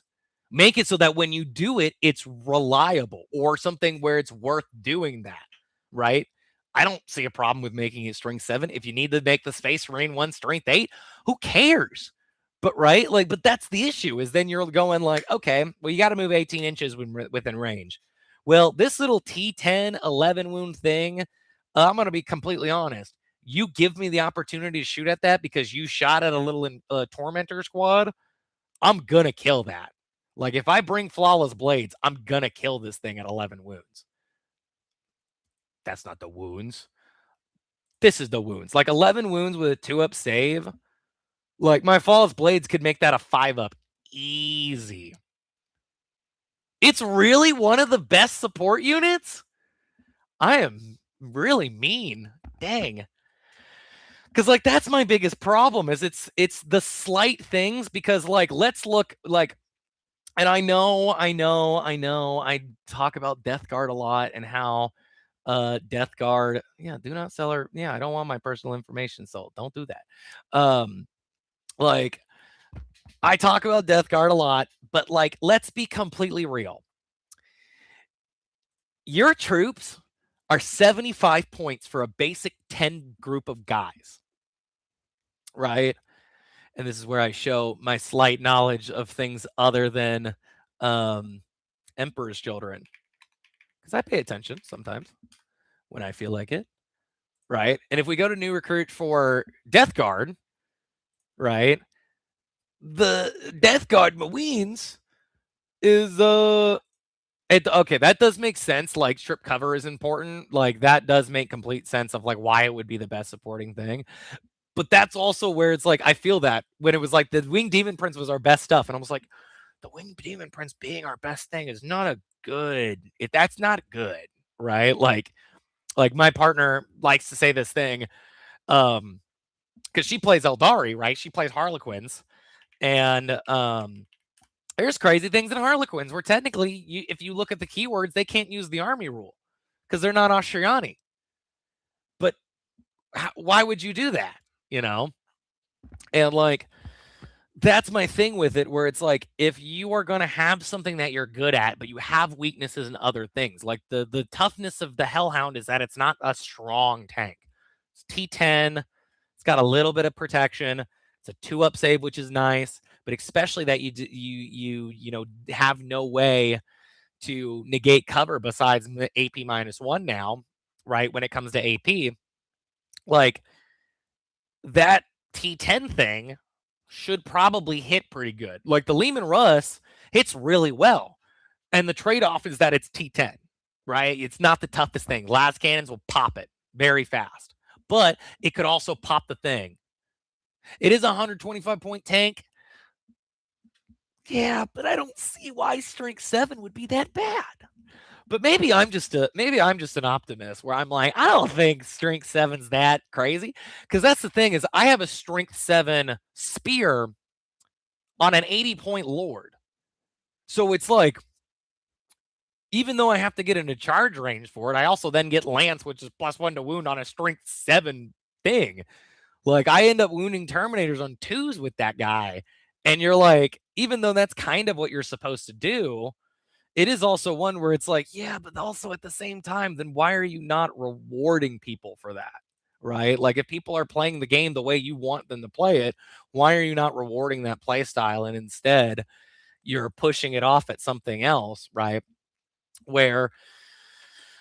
make it so that when you do it, it's reliable or something where it's worth doing that, right? I don't see a problem with making it strength 7. If you need to make the Space Marine 1 strength 8, who cares? But right, like, but that's the issue, is then you're going like, okay, well, you got to move 18 inches within range. Well, this little T10 11 wound thing, I'm going to be completely honest. You give me the opportunity to shoot at that because you shot at a little Tormentor squad, I'm going to kill that. Like, if I bring Flawless Blades, I'm going to kill this thing at 11 wounds. That's not the wounds. This is the wounds. Like, 11 wounds with a 2-up save. Like, my Flawless Blades could make that a 5-up easy. It's really one of the best support units? I am really mean. Dang. Because, like, that's my biggest problem, is it's the slight things. Because, like, let's look, like, and I know, I talk about Death Guard a lot and how Death Guard, yeah, do not sell her. Yeah, I don't want my personal information sold. Don't do that. Like, I talk about Death Guard a lot, but, like, let's be completely real. Your troops are 75 points for a basic 10 group of guys, right? And this is where I show my slight knowledge of things other than Emperor's Children, because I pay attention sometimes when I feel like it, right? And if we go to new recruit for Death Guard, right, the Death Guard Marines is okay, that does make sense. Like, strip cover is important. Like, that does make complete sense of like why it would be the best supporting thing. But that's also where it's like, I feel that when it was like the Winged Demon Prince was our best stuff, and I was like, the Winged Demon Prince being our best thing is not a good, if that's not good, right? Like my partner likes to say this thing, because she plays Eldari, right? She plays Harlequins, and there's crazy things in Harlequins where technically, if you look at the keywords, they can't use the army rule because they're not Asuryani. But why would you do that? You know? And like, that's my thing with it, where it's like, if you are going to have something that you're good at, but you have weaknesses in other things, like the toughness of the Hellhound is that it's not a strong tank. It's T10. It's got a little bit of protection. It's a 2-up save, which is nice, but especially that you know, have no way to negate cover besides AP -1 now, right? When it comes to AP, like, that T10 thing should probably hit pretty good. Like, the Leman Russ hits really well, and the trade-off is that it's T10, right? It's not the toughest thing. Las cannons will pop it very fast, but it could also pop the thing. It is a 125-point tank. Yeah, but I don't see why strength 7 would be that bad. But maybe I'm just an optimist, where I'm like, I don't think strength 7's that crazy. Because that's the thing, is I have a strength 7 spear on an 80-point lord. So it's like, even though I have to get into charge range for it, I also then get lance, which is +1 to wound on a strength 7 thing. Like, I end up wounding Terminators on 2s with that guy. And you're like, even though that's kind of what you're supposed to do, it is also one where it's like, yeah, but also at the same time, then why are you not rewarding people for that, right? Like, if people are playing the game the way you want them to play it, why are you not rewarding that play style? And instead, you're pushing it off at something else, right? Where,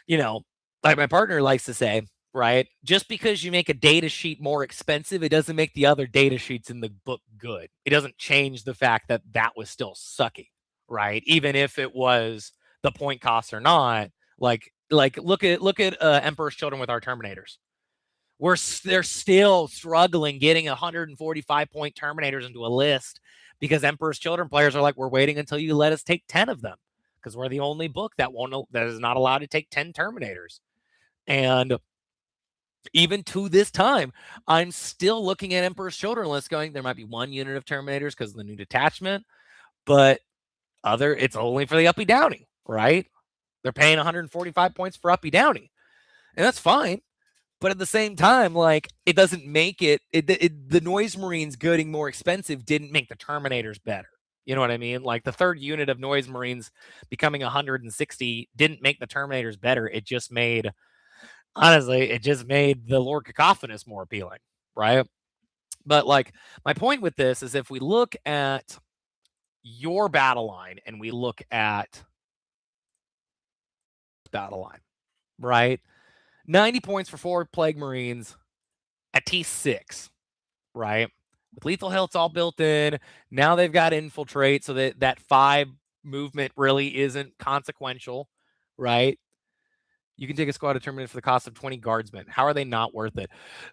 you know, like my partner likes to say, right, just because you make a data sheet more expensive, it doesn't make the other data sheets in the book good. It doesn't change the fact that that was still sucky, right? Even if it was the point cost or not. Like look at Emperor's Children with our Terminators. They're still struggling getting 145-point Terminators into a list because Emperor's Children players are like, we're waiting until you let us take 10 of them, because we're the only book that is not allowed to take 10 Terminators. And even to this time, I'm still looking at Emperor's Children list going, there might be 1 unit of Terminators because of the new detachment, but it's only for the Uppy Downy, right? They're paying 145 points for Uppy Downy, and that's fine. But at the same time, like, it doesn't make the Noise Marines getting more expensive didn't make the Terminators better. You know what I mean? Like, the third unit of Noise Marines becoming 160 didn't make the Terminators better. It just made, honestly, the Lord Cacophonous more appealing, right? But, like, my point with this is if we look at your battle line and we look at battle line, right? 90 points for 4 Plague Marines at T6, right? With Lethal Hilts all built in. Now they've got Infiltrate, so that 5 movement really isn't consequential, right? You can take a squad of Terminators for the cost of 20 Guardsmen. How are they not worth it?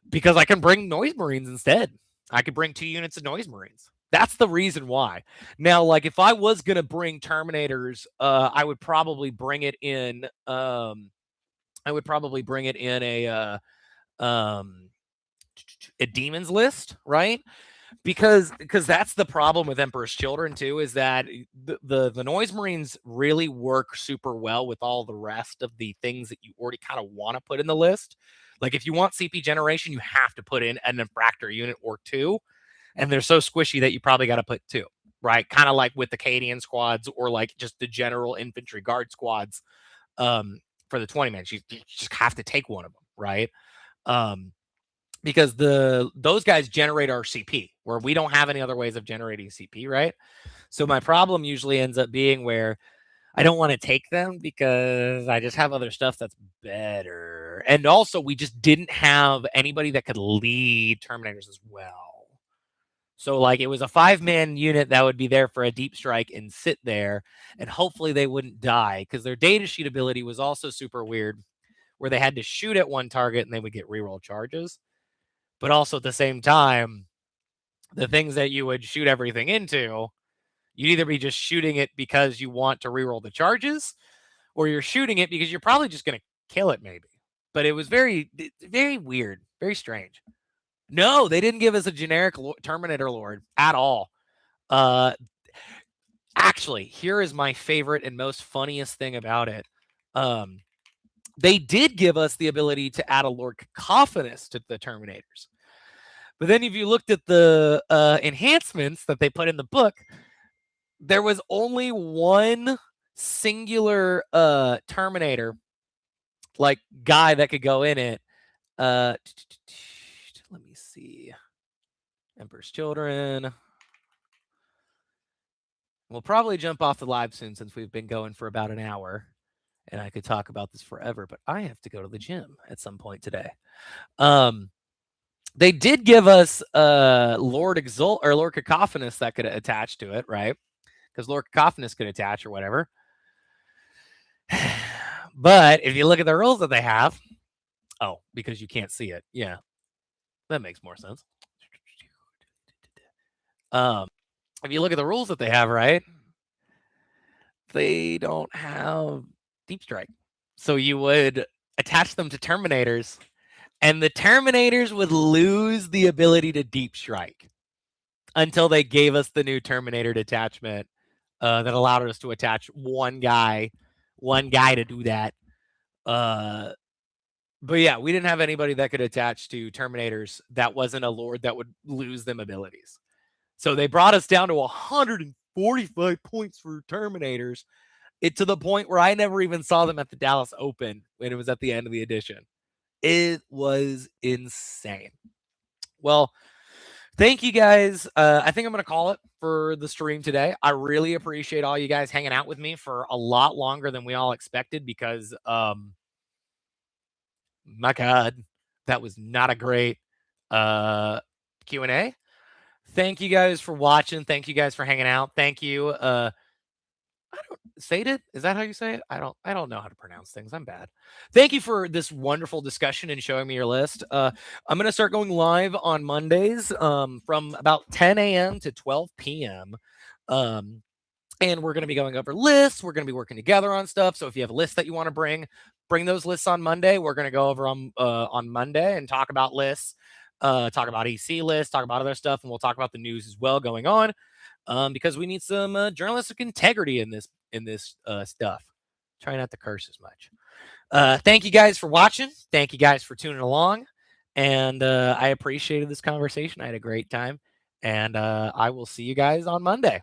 Because I can bring Noise Marines instead. I could bring 2 units of Noise Marines. That's the reason why. Now, like, if I was going to bring Terminators, I would probably bring it in... a demons list, right? Because that's the problem with Emperor's Children too, is that the Noise Marines really work super well with all the rest of the things that you already kind of want to put in the list. Like, if you want CP generation, you have to put in an Infractor unit or 2, and they're so squishy that you probably got to put 2, right? Kind of like with the Cadian squads or like just the general infantry guard squads for the 20 men. You just have to take one of them, right? Because those guys generate our CP, where we don't have any other ways of generating CP, right? So my problem usually ends up being where I don't want to take them because I just have other stuff that's better. And also, we just didn't have anybody that could lead Terminators as well. So, like, it was a 5-man unit that would be there for a deep strike and sit there, and hopefully they wouldn't die, because their data sheet ability was also super weird, where they had to shoot at one target and they would get reroll charges. But also at the same time, the things that you would shoot everything into, you'd either be just shooting it because you want to reroll the charges, or you're shooting it because you're probably just going to kill it maybe. But it was very, very weird, very strange. No, they didn't give us a generic Terminator Lord at all. Actually, here is my favorite and most funniest thing about it. They did give us the ability to add a Lord Cacophonous to the Terminators. But then if you looked at the enhancements that they put in the book, there was only one singular Terminator, like, guy that could go in it. Let me see. Emperor's Children. We'll probably jump off the live soon since we've been going for about an hour. And I could talk about this forever, but I have to go to the gym at some point today. They did give us Lord Exult or Lord Cacophonous that could attach to it, right? Because Lord Cacophonous could attach or whatever. But if you look at the rules that they have, because you can't see it, yeah, that makes more sense. If you look at the rules that they have, right, they don't have Deep Strike. So you would attach them to Terminators, and the Terminators would lose the ability to Deep Strike until they gave us the new Terminator detachment that allowed us to attach one guy to do that. But yeah, we didn't have anybody that could attach to Terminators that wasn't a Lord that would lose them abilities. So they brought us down to 145 points for Terminators, to the point where I never even saw them at the Dallas Open when it was at the end of the edition. It was insane. Well, thank you guys. I think I'm going to call it for the stream today. I really appreciate all you guys hanging out with me for a lot longer than we all expected, because, my God, that was not a great Q&A. Thank you guys for watching. Thank you guys for hanging out. Thank you. Sated? Is that how you say it? I don't know how to pronounce things. I'm bad. Thank you for this wonderful discussion and showing me your list. I'm going to start going live on Mondays from about 10 a.m. to 12 p.m. And we're going to be going over lists. We're going to be working together on stuff. So if you have a list that you want to bring those lists on Monday. We're going to go over on Monday and talk about lists. talk about EC lists, talk about other stuff, and we'll talk about the news as well going on, because we need some journalistic integrity in this stuff. Try not to curse as much. Thank you guys for watching. Thank you guys for tuning along. And I appreciated this conversation. I had a great time. And I will see you guys on Monday.